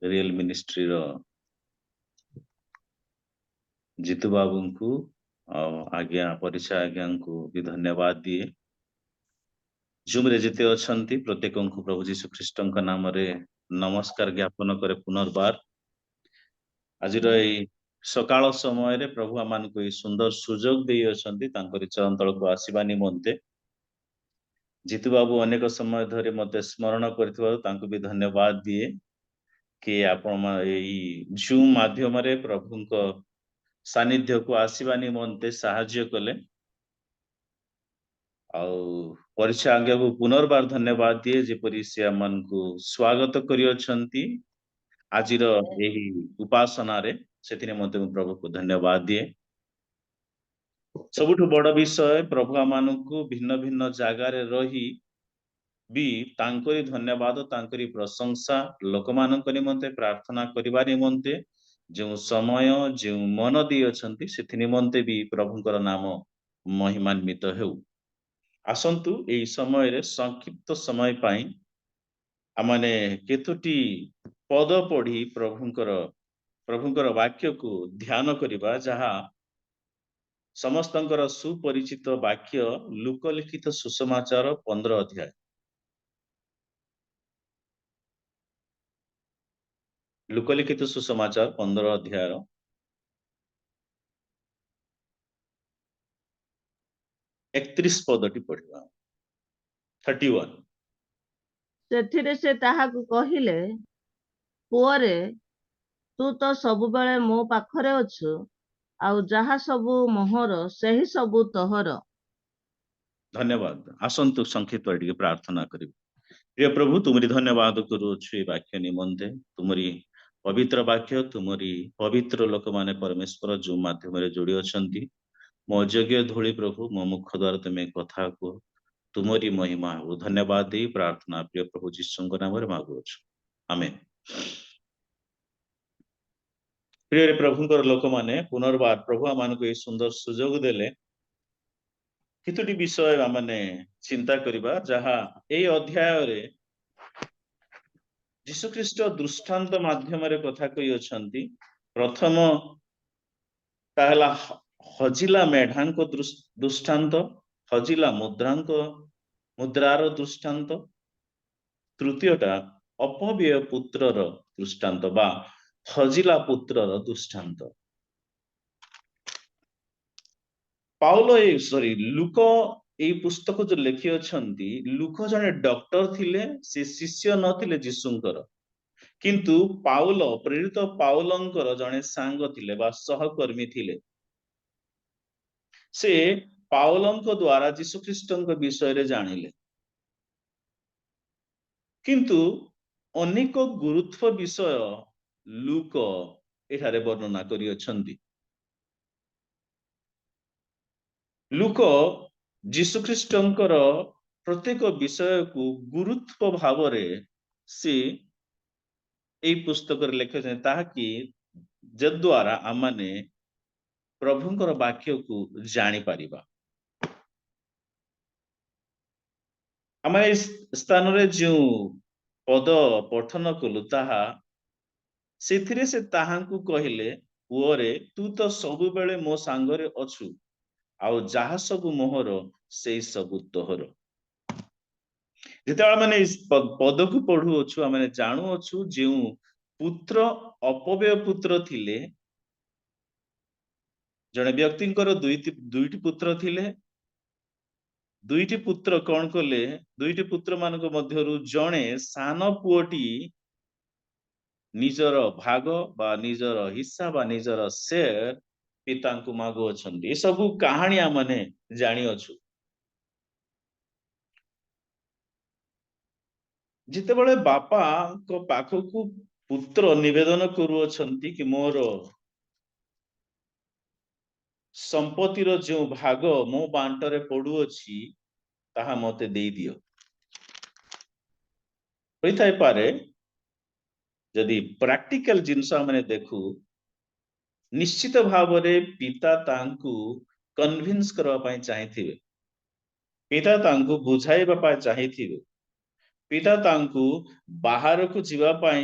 ରିଏଲ ମିନିଷ୍ଟ୍ରିର ଜିତୁ ବାବୁଙ୍କୁ ଆଉ ଆଜ୍ଞା ପରିଚୟ ଆଜ୍ଞାଙ୍କୁ ବି ଧନ୍ୟବାଦ ଦିଏ। ଜୁମ୍ରେ ଯେତେ ଅଛନ୍ତି ପ୍ରତ୍ୟେକଙ୍କୁ ପ୍ରଭୁ ଯୀଶୁ ଖ୍ରୀଷ୍ଟଙ୍କ ନାମରେ ନମସ୍କାର ଜ୍ଞାପନ କରେ ପୁନର୍ବାର। ଆଜିର ଏଇ ସକାଳ ସମୟରେ ପ୍ରଭୁ ଆମମାନଙ୍କୁ ଏଇ ସୁନ୍ଦର ସୁଯୋଗ ଦେଇଅଛନ୍ତି ତାଙ୍କରି ଚରଣ ତଳକୁ ଆସିବା ନିମନ୍ତେ। ଜିତୁ ବାବୁ ଅନେକ ସମୟ ଧରି ମତେ ସ୍ମରଣ କରିଥିବାରୁ ତାଙ୍କୁ ବି ଧନ୍ୟବାଦ ଦିଏ କି ଆପଣ ଏଇ ଜୁମ୍ ମାଧ୍ୟମରେ ପ୍ରଭୁଙ୍କ ସାନ୍ନିଧ୍ୟକୁ ଆସିବା ନିମନ୍ତେ ସାହାଯ୍ୟ କଲେ। ଆଉ ପରିଚୟ ଆଜ୍ଞାକୁ ପୁନର୍ବାର ଧନ୍ୟବାଦ ଦିଏ ଯେପରି ସେ ଆମମାନଙ୍କୁ ସ୍ୱାଗତ କରିଅଛନ୍ତି ଆଜିର ଏହି ଉପାସନାରେ, ସେଥିରେ ମଧ୍ୟ ମୁଁ ପ୍ରଭୁକୁ ଧନ୍ୟବାଦ ଦିଏ। ସବୁଠୁ ବଡ ବିଷୟ ପ୍ରଭୁ ଆମମାନଙ୍କୁ ଭିନ୍ନ ଭିନ୍ନ ଜାଗାରେ ରହି ବି ତାଙ୍କରି ଧନ୍ୟବାଦ ତାଙ୍କରି ପ୍ରଶଂସା ଲୋକମାନଙ୍କ ନିମନ୍ତେ ପ୍ରାର୍ଥନା କରିବା ନିମନ୍ତେ ଯେଉଁ ସମୟ ଯେଉଁ ମନ ଦେଇଅଛନ୍ତି ସେଥି ନିମନ୍ତେ ବି ପ୍ରଭୁଙ୍କର ନାମ ମହିମାନ୍ବିତ ହେଉ। ଆସନ୍ତୁ ଏହି ସମୟରେ ସଂକ୍ଷିପ୍ତ ସମୟ ପାଇଁ ଆମମାନେ କେତୋଟି ପଦ ପଢି ପ୍ରଭୁଙ୍କର ବାକ୍ୟକୁ ଧ୍ୟାନ କରିବା, ଯାହା ସମସ୍ତଙ୍କର ସୁପରିଚିତ ବାକ୍ୟ ଲୁକ ଲିଖିତ ସୁସମାଚାର 15 ଅଧ୍ୟାୟ। ଲୁକ ଲିଖିତ ସୁସମାଚାର 15 ଅଧ୍ୟାୟ 31 ପଦଟି ପଢିବା। 31। ସେଥିରେ ସେ ତାହାକୁ କହିଲେ, ପୁଅରେ, ତୁ ତ ସବୁବେଳେ ମୋ ପାଖରେ ଅଛୁ, ଆଉ ଯାହା ସବୁ ମୋହର ସେହି ସବୁ ତୋହର। ଧନ୍ୟବାଦ। ଆସନ୍ତୁ ସଂକ୍ଷିପ୍ତ ଟିକେ ପ୍ରାର୍ଥନା କରିବୁ। ପ୍ରିୟ ପ୍ରଭୁ, ତୁମରି ଧନ୍ୟବାଦ କରୁଅଛୁ ଏ ବାକ୍ୟ ନିମନ୍ତେ। ତୁମରି ପବିତ୍ର ବାକ୍ୟ, ତୁମରି ପବିତ୍ର ଲୋକମାନେ ପରମେଶ୍ୱର ଯୋଉ ମାଧ୍ୟମରେ ଯୋଡି ଅଛନ୍ତି, ମୋ ଯୋଗ୍ୟ ଧୂଳି ପ୍ରଭୁ, ମୋ ମୁଖ ଦ୍ୱାରା ତୁମେ କଥା କୁହ, ତୁମରି ମହିମା ହଉ। ଧନ୍ୟବାଦ ଦେଇ ପ୍ରାର୍ଥନା ପ୍ରିୟ ପ୍ରଭୁ ଯୀଶୁଙ୍କ ନାମରେ ମାଗୁଅଛୁ, ଆମେନ୍। ପ୍ରିୟରେ ପ୍ରଭୁଙ୍କର ଲୋକମାନେ, ପୁନର୍ବାର ପ୍ରଭୁ ଆମମାନଙ୍କୁ ଏହି ସୁନ୍ଦର ସୁଯୋଗ ଦେଲେ କେତୋଟି ବିଷୟ ଆମେ ଚିନ୍ତା କରିବା, ଯାହା এই ଅଧ୍ୟାୟରେ ଯୀଶୁଖ୍ରୀଷ୍ଟ ଦୃଷ୍ଟାନ୍ତ ମାଧ୍ୟମରେ କଥା କହିଅଛନ୍ତି। ପ୍ରଥମ ହେଲା ହଜିଲା ମେଢାଙ୍କ ଦୃଷ୍ଟାନ୍ତ, ହଜିଲା ମୁଦ୍ରାର ଦୃଷ୍ଟାନ୍ତ। ତୃତୀୟଟା ଅପବ୍ୟୟ ପୁତ୍ରର ଦୃଷ୍ଟାନ୍ତ ବା ହଜିଲା ପୁତ୍ରର ଦୃଷ୍ଟାନ୍ତ। ଲୁକ এই ପୁସ୍ତକ ଯୋଉ ଲେଖିଅଛନ୍ତି, ଲୁକ ଜଣେ ଡକ୍ଟର ଥିଲେ, ସେ ଶିଷ୍ୟ ନଥିଲେ ଯୀଶୁଙ୍କର, କିନ୍ତୁ ପାଉଲ, ପ୍ରେରିତ ପାଉଲଙ୍କର ଜଣେ ସାଙ୍ଗ ଥିଲେ ବା ସହକର୍ମୀ ଥିଲେ। ସେ ପାଉଲଙ୍କ ଦ୍ୱାରା ଯୀଶୁଖ୍ରୀଷ୍ଟଙ୍କ ବିଷୟରେ ଜାଣିଲେ, କିନ୍ତୁ ଅନେକ ଗୁରୁତ୍ୱ ବିଷୟ ଲୁକ ଏଠାରେ ବର୍ଣ୍ଣନା କରିଅଛନ୍ତି। ଲୁକ ଯୀଶୁଖ୍ରୀଷ୍ଟଙ୍କର ପ୍ରତ୍ୟେକ ବିଷୟକୁ ଗୁରୁତ୍ୱ ଭାବରେ ସେ এই ପୁସ୍ତକରେ ଲେଖିଛନ୍ତି, ତାହାକି ଯଦ୍ୱାରା ଆମମାନେ ପ୍ରଭୁଙ୍କର ବାକ୍ୟକୁ ଜାଣିପାରିବା। ଆମେ এই ସ୍ଥାନରେ ଯେଉଁ ପଦ ପଠନ କଲୁ, ତାହା ସେଥିରେ ସେ ତାହାଙ୍କୁ କହିଲେ, ପୁଅରେ, ତୁ ତ ସବୁବେଳେ ମୋ ସାଙ୍ଗରେ ଅଛୁ, ଆଉ ଯାହା ସବୁ ମୋହର ସେଇ ସବୁ ତୋହର। ଯେତେବେଳେ ଆମେ ପଦକୁ ପଢୁଅଛୁ, ଆମେ ଜାଣୁଅଛୁ ଯେଉଁ ପୁତ୍ର ଅପବ୍ୟୟ ପୁତ୍ର ଥିଲେ। ଜଣେ ବ୍ୟକ୍ତିଙ୍କର ଦୁଇଟି ପୁତ୍ର ଥିଲେ। ଦୁଇଟି ପୁତ୍ର କଣ କଲେ? ଦୁଇଟି ପୁତ୍ର ମାନଙ୍କ ମଧ୍ୟରୁ ଜଣେ ସାନ ପୁଅଟି ନିଜର ଭାଗ ବା ନିଜର ହିସ୍ସା ବା ନିଜର ସେୟାର ପିତାଙ୍କୁ ମାଗୁଅଛନ୍ତି। ଏସବୁ କାହାଣୀ ଆମେ ଜାଣିଅଛୁ। ଯେତେବେଳେ ବାପାଙ୍କ ପାଖକୁ ପୁତ୍ର ନିବେଦନ କରୁଅଛନ୍ତି କି ମୋର ସମ୍ପତ୍ତିର ଯେଉଁ ଭାଗ ମୋ ବାଣ୍ଟରେ ପଡୁଅଛି, ତାହା ମତେ ଦେଇଦିଅ। ହୋଇଥାଇପାରେ, ଯଦି ପ୍ରାକ୍ଟିକାଲ ଜିନିଷ ଆମେ ଦେଖୁ, ନିଶ୍ଚିତ ଭାବରେ ପିତା ତାଙ୍କୁ କନଭିନ୍ସ କରିବା ପାଇଁ ଚାହିଁଥିବେ, ପିତା ତାଙ୍କୁ ବୁଝାଇବା ପାଇଁ ଚାହିଁଥିବେ, ପିତା ତାଙ୍କୁ ବାହାରକୁ ଯିବା ପାଇଁ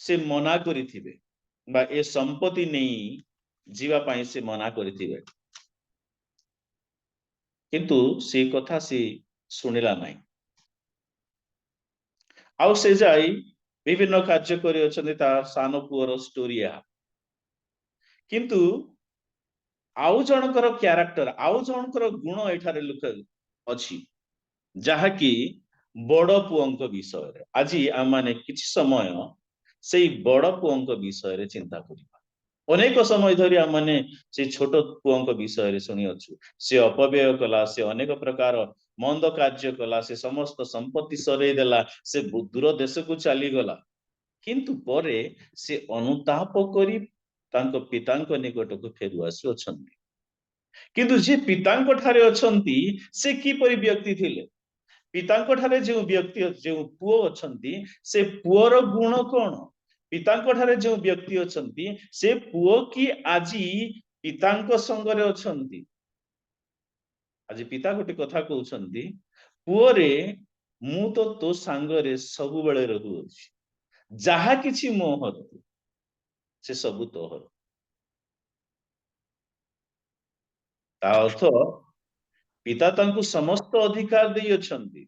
ସେ ମନା କରିଥିବେ ବା ଏ ସମ୍ପତ୍ତି ନେଇ ଯିବା ପାଇଁ ସେ ମନା କରିଥିବେ, କିନ୍ତୁ ସେ କଥା ସେ ଶୁଣିଲା ନାହିଁ। ଆଉ ସେ ଯାଇ ବିଭିନ୍ନ କାର୍ଯ୍ୟ କରିଅଛନ୍ତି ତା ସାନ ପୁଅର ଷ୍ଟୋରି ଏହା। କିନ୍ତୁ ଆଉ ଜଣଙ୍କର କ୍ୟାରେକ୍ଟର, ଆଉ ଜଣଙ୍କର ଗୁଣ ଏଠାରେ ଅଛି, ଯାହାକି ବଡ ପୁଅଙ୍କ ବିଷୟରେ। ଆଜି ଆମମାନେ କିଛି ସମୟ ସେଇ ବଡ ପୁଅଙ୍କ ବିଷୟରେ ଚିନ୍ତା କରିବା। ଅନେକ ସମୟ ଧରି ଆମମାନେ ସେ ଛୋଟ ପୁଅଙ୍କ ବିଷୟରେ ଶୁଣିଅଛୁ। ସେ ଅପବ୍ୟୟ କଲା, ସେ ଅନେକ ପ୍ରକାର ମନ୍ଦ କାର୍ଯ୍ୟ କଲା, ସେ ସମସ୍ତ ସମ୍ପତ୍ତି ସରେଇ ଦେଲା, ସେ ଦୂର ଦେଶକୁ ଚାଲିଗଲା। କିନ୍ତୁ ପରେ ସେ ଅନୁତାପ କରି ତାଙ୍କ ପିତାଙ୍କ ନିକଟକୁ ଫେରୁ ଆସୁଅଛନ୍ତି। କିନ୍ତୁ ଯିଏ ପିତାଙ୍କ ଠାରେ ଅଛନ୍ତି ସେ କିପରି ବ୍ୟକ୍ତି ଥିଲେ? ପିତାଙ୍କ ଠାରେ ଯେଉଁ ବ୍ୟକ୍ତି, ଯେଉଁ ପୁଅ ଅଛନ୍ତି, ସେ ପୁଅର ଗୁଣ କଣ? ପିତାଙ୍କ ଠାରେ ଯେଉଁ ବ୍ୟକ୍ତି ଅଛନ୍ତି, ସେ ପୁଅ କି ଆଜି ପିତାଙ୍କ ସଙ୍ଗରେ ଅଛନ୍ତି? ଆଜି ପିତା ଗୋଟେ କଥା କହୁଛନ୍ତି, ପୁଅରେ ମୁଁ ତ ତୋ ସାଙ୍ଗରେ ସବୁବେଳେ ରହୁଅଛି, ଯାହା କିଛି ମୋହର ସେ ସବୁ ତୋହର। ତା ଅର୍ଥ ପିତା ତାଙ୍କୁ ସମସ୍ତ ଅଧିକାର ଦେଇଅଛନ୍ତି।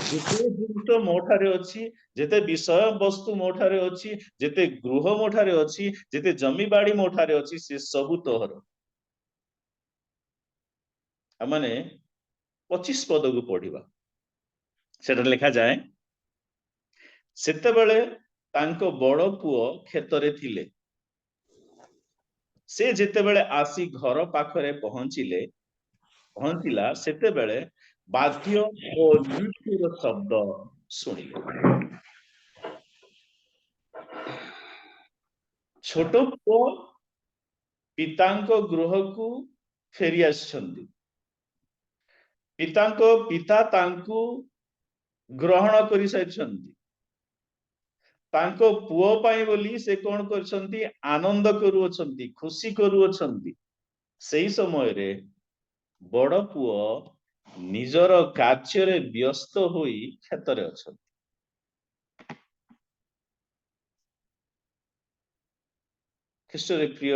ଯେତେ ଜିନିଷ ମୋ ଠାରେ ଅଛି, ଯେତେ ବିଷୟ ବସ୍ତୁ ମୋ ଠାରେ ଅଛି, ଯେତେ ଗୃହ ମୋ ଠାରେ ଅଛି, ଯେତେ ଜମି ବାଡି ମୋ ଠାରେ ଅଛି, ସେ ସବୁ ତୋହର। ଆମମାନେ 25 ପଦକୁ ପଢିବା। ସେଠାରେ ଲେଖାଯାଏ, ସେତେବେଳେ ତାଙ୍କ ବଡ ପୁଅ କ୍ଷେତରେ ଥିଲେ। ସେ ଯେତେବେଳେ ଆସି ଘର ପାଖରେ ପହଞ୍ଚିଲା, ସେତେବେଳେ ବାଦ୍ୟ ଓ ନୃତ୍ୟର ଶବ୍ଦ ଶୁଣିଲେ। ଛୋଟ ପୁଅ ପିତାଙ୍କ ଗୃହକୁ ଫେରି ଆସିଛନ୍ତି। ପିତା ତାଙ୍କୁ ଗ୍ରହଣ କରିସାରିଛନ୍ତି। ତାଙ୍କ ପୁଅ ପାଇଁ ବୋଲି ସେ କଣ କରିଛନ୍ତି? ଆନନ୍ଦ କରୁଅଛନ୍ତି, ଖୁସି କରୁଅଛନ୍ତି। ସେଇ ସମୟରେ ବଡ ପୁଅ ନିଜର କାର୍ଯ୍ୟରେ ବ୍ୟସ୍ତ ହୋଇ କ୍ଷେତରେ ଅଛନ୍ତି। ଖ୍ରୀଷ୍ଟରେ ପ୍ରିୟ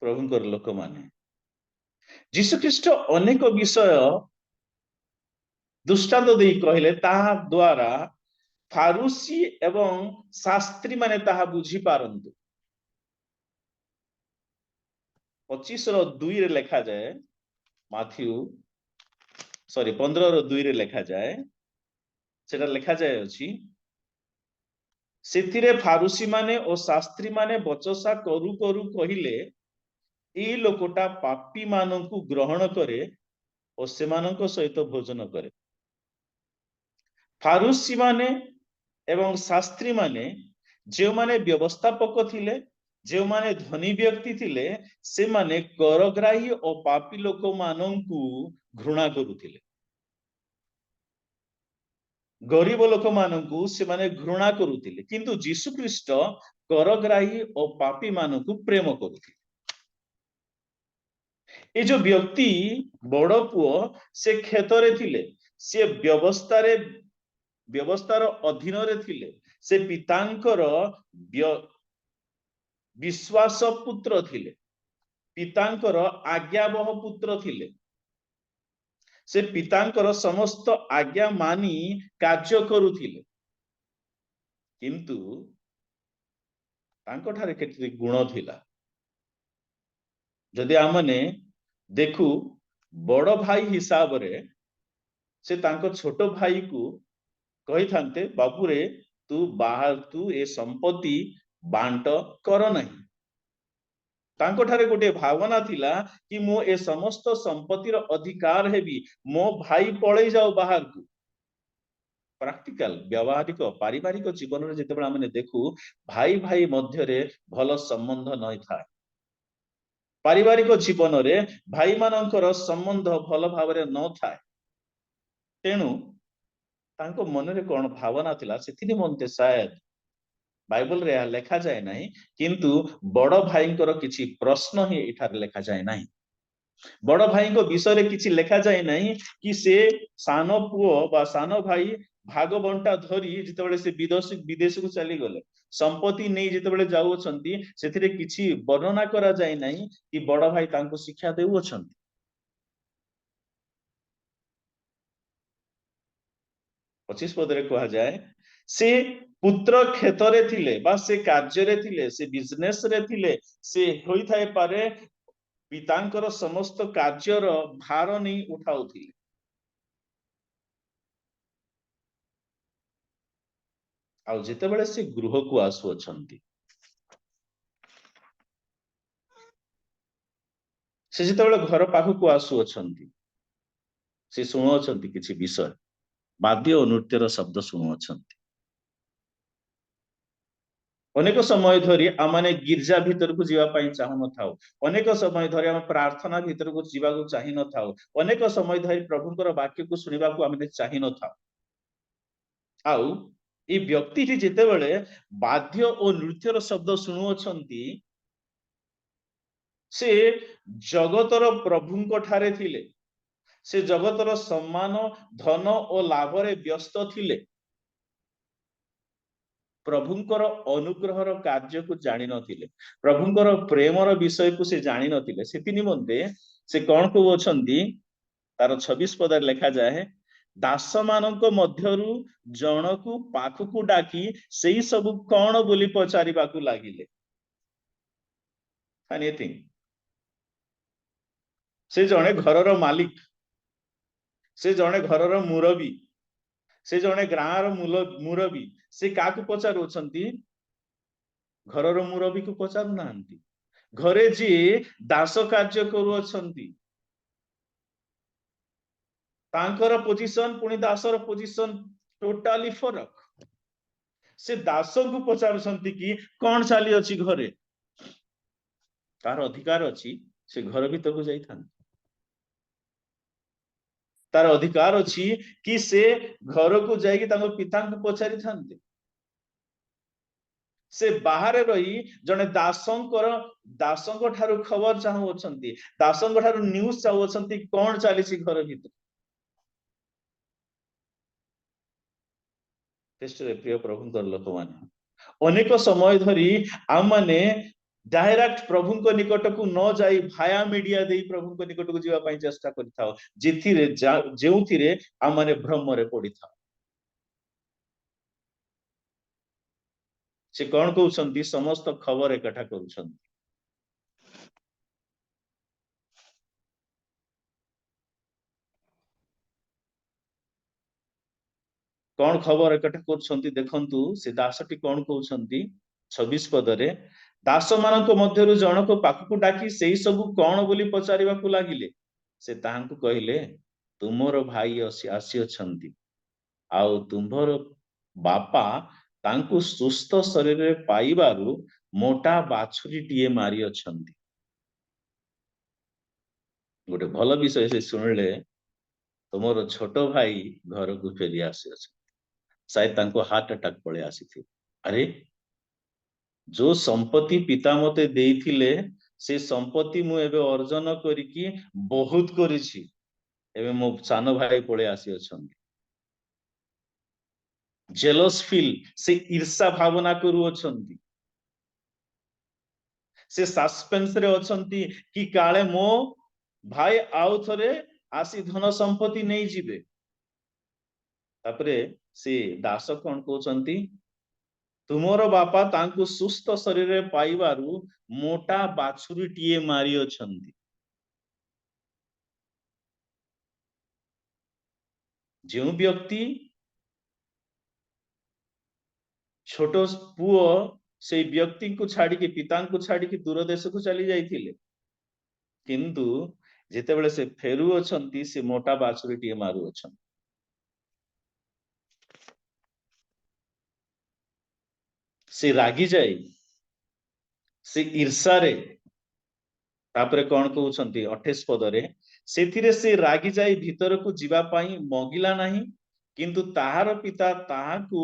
ପ୍ରଭୁଙ୍କର ଲୋକମାନେ, ଯୀଶୁଖ୍ରୀଷ୍ଟ ଅନେକ ବିଷୟ ଦୃଷ୍ଟାନ୍ତ ଦେଇ କହିଲେ, ତାହା ଦ୍ୱାରା ଫାରୁସି ଏବଂ ଶାସ୍ତ୍ରୀ ମାନେ ତାହା ବୁଝିପାରନ୍ତୁ। 25:2 ଲେଖାଯାଏ, 15:2 ଲେଖାଯାଏ, ସେଟା ଲେଖାଯାଏ ଅଛି, ସେଥିରେ ଫାରୁସି ମାନେ ଓ ଶାସ୍ତ୍ରୀ ମାନେ ବଚସା କରୁ କରୁ କହିଲେ, ଏଇ ଲୋକଟା ପାପୀ ମାନଙ୍କୁ ଗ୍ରହଣ କରେ ଓ ସେମାନଙ୍କ ସହିତ ଭୋଜନ କରେ। ଫାରୁସି ମାନେ ଏବଂ ଶାସ୍ତ୍ରୀ ମାନେ, ଯେଉଁମାନେ ବ୍ୟବସ୍ଥାପକ ଥିଲେ, ଯେଉଁମାନେ ଧନୀ ବ୍ୟକ୍ତି ଥିଲେ, ସେମାନେ କରଗ୍ରାହୀ ଓ ପାପୀ ଲୋକମାନଙ୍କୁ ଘୃଣା କରୁଥିଲେ। ଗରିବ ଲୋକମାନଙ୍କୁ ସେମାନେ ଘୃଣା କରୁଥିଲେ, କିନ୍ତୁ ଯୀଶୁଖ୍ରୀଷ୍ଟ କରଗ୍ରାହୀ ଓ ପାପୀ ମାନଙ୍କୁ ପ୍ରେମ କରୁଥିଲେ। ଏ ଯୋଉ ବ୍ୟକ୍ତି ବଡ ପୁଅ, ସେ କ୍ଷେତରେ ଥିଲେ, ସେ ବ୍ୟବସ୍ଥାର ଅଧୀନରେ ଥିଲେ, ସେ ପିତାଙ୍କର ବିଶ୍ୱାସ ପୁତ୍ର ଥିଲେ, ପିତାଙ୍କର ଆଜ୍ଞାବହ ପୁତ୍ର ଥିଲେ। ସେ ପିତାଙ୍କର ସମସ୍ତ ଆଜ୍ଞା ମାନି କାର୍ଯ୍ୟ କରୁଥିଲେ। କିନ୍ତୁ ତାଙ୍କ ଠାରେ କେତେ ଗୁଣ ଥିଲା। ଯଦି ଆମମାନେ ଦେଖୁ, ବଡ ଭାଇ ହିସାବରେ ସେ ତାଙ୍କ ଛୋଟ ଭାଇକୁ କହିଥାନ୍ତେ, ବାବୁରେ ତୁ ଏ ସମ୍ପତ୍ତି ବାଣ୍ଟ କର ନାହିଁ। ତାଙ୍କ ଠାରେ ଗୋଟେ ଭାବନା ଥିଲା କି ମୁଁ ଏ ସମସ୍ତ ସମ୍ପତ୍ତିର ଅଧିକାର ହେବି, ମୋ ଭାଇ ପଳେଇ ଯାଉ ବାହାରକୁ। ପ୍ରାକ୍ଟିକାଲ, ବ୍ୟବହାରିକ, ପାରିବାରିକ ଜୀବନରେ ଯେତେବେଳେ ଆମେ ଦେଖୁ, ଭାଇ ଭାଇ ମଧ୍ୟରେ ଭଲ ସମ୍ବନ୍ଧ ନଥାଏ। ପାରିବାରିକ ଜୀବନରେ ଭାଇମାନଙ୍କର ସମ୍ବନ୍ଧ ଭଲ ଭାବରେ ନଥାଏ। ତେଣୁ ତାଙ୍କ ମନରେ କଣ ଭାବନା ଥିଲା, ସେଥି ନିମନ୍ତେ ସାୟଦ ବାଇବଲରେ ଏହା ଲେଖାଯାଏ ନାହିଁ, କିନ୍ତୁ ବଡ ଭାଇଙ୍କର କିଛି ପ୍ରଶ୍ନ ହିଁ ଏଠାରେ ଲେଖାଯାଏ ନାହିଁ। ବଡ ଭାଇଙ୍କ ବିଷୟରେ କିଛି ଲେଖାଯାଏ ନାହିଁ କି ସେ ସାନ ପୁଅ ବା ସାନ ଭାଇ ଭାଗ ବଣ୍ଟା ଧରି ଯେତେବେଳେ ସେ ବିଦେଶକୁ ଚାଲିଗଲେ, ସମ୍ପତ୍ତି ନେଇ ଯେତେବେଳେ ଯାଉଅଛନ୍ତି, ସେଥିରେ କିଛି ବର୍ଣ୍ଣନା କରାଯାଏ ନାହିଁ କି ବଡ ଭାଇ ତାଙ୍କୁ ଶିକ୍ଷା ଦେଉଅଛନ୍ତି। ପଚିଶ ପଦରେ କୁହାଯାଏ, से पुत्र क्षेत्रे थिले बा से कार्य थिले से बिजनेस रे थिले से होई थाए पारे पितांकर समस्त कार्यर भार नहीं उठाउथिले आउ जेतेबेले से गृह को आसु अछंती से जेतेबेले घर पाखु को आसु अछंती से सुनो अछंती किछि विषय वाद्य और नृत्यर शब्द शुणु अछंती अनेक समय धरी आमने गिर्जा भीतर को जीवा पाई चाहु न थाउ अनेक समय धरी हम प्रार्थना भीतर को जीवा को चाहि न थाउ अनेक समय धरी प्रभुଙ୍କର वाक्य को सुनिबा को आमने चाहि न थाउ आउ ए व्यक्ति जी जेतेबेले वाद्य और नृत्यर शब्द शुणु अछंती से जगतर प्रभुଙ୍କ ठारे थिले से जगतर सम्मान धन और लाभ रे व्यस्त थिले प्रभुଙ୍କର अनुग्रहर कार्य को जानि नथिले प्रभुଙ୍କର प्रेमर विषय को से जानि नथिले सेति निमंते से कोन को अछंती तार 26 पदर लिखा जाए दास मानक मध्यरु जनकु पाखकु डाकी सेही सब कोन बोली पचारिबा को लागिले एनीथिंग से जणे घरर मालिक से जणे घरर मुरबी से जणे ग्रामर मुरबी से काकु पचारु अछंती घरर मुरबी को पचारु नांती घरे जी दास कार्य करू अछंती तांकर पोजीशन पुणी दासर पोजीशन टोटाली फरक से दास को पचारुछंती कि कौन चली अछि घरे तार अधिकार अछि से घर भीतर को जाई थान तार अधिकार अछि कि से घर को जाई कि तांको पिता को पचारि थानते से बाहर रही जने दासंकर ठारू खबर चाहू अछंती दासंकर ठारू न्यूज चाहू अछंती कौन चली घर भीतर प्रिय प्रभुंकर लोक माने अनेक समय धरी आम माने डायरेक्ट प्रभुंक निकट को न जाई भाया मीडिया दे प्रभुंक निकट को जीवा पई चेष्टा करिथाओ जेथिरे जेउथिरे आम माने भ्रम रे पड़िथाओ से कौन कहउछंती समस्त खबर एकठा करूछंती कौन खबर एकठा करूछंती देखंतु से दासटी कौन कहउछंती 26 पदरे दास मानक मध्यरु जनक पाखकु डाकी सेही सब कौन बोली पचारिबा को लागिले से ताहांकु कहिले तुमरो भाई आसी अछंती आउ तुमरो बापा तांकु सुस्थ शरीर रे पाइबारु मोटा बाछुरी टीए मारी अछंती गोटे भल विषय से सुनले तुमरो छोट भाई घर को फेरी आसी अछंती शायद तांको हार्ट अटैक पळे आसी थी अरे जो संपत्ति पिता मते देइथिले से संपत्ति मु एबे अर्जन करिकी बहुत करिछि एबे मो सान भाई पळे आसी अछंती जेलस फील से ईर्षा भावना करू अछंती से सस्पेंस रे अछंती कि काले मो भाई आउ थरे आसी धन संपत्ति नहीं जिबे तापरे से दास कौन कहउछंती तुमरो बापा तांकु सुस्थ शरीर रे पाइबारु मोटा बाछुरी टीए मारी अछंती जो व्यक्ति छोट पुओ से व्यक्ति को छाड़ी के पिता को छाड़ी के दूर देश को चली जाइथिले किंतु जेतेबेले से फेरु अछंती से मोटा बाछुरी टीए मारू अछंती से रागी जाए से ईर्षा रे तापरे कौन कहउछंती 28 पदरे सेथिरे से रागी जाई भीतर को जीवा पाई मगिला नहीं किंतु ताहार पिता ताहाकू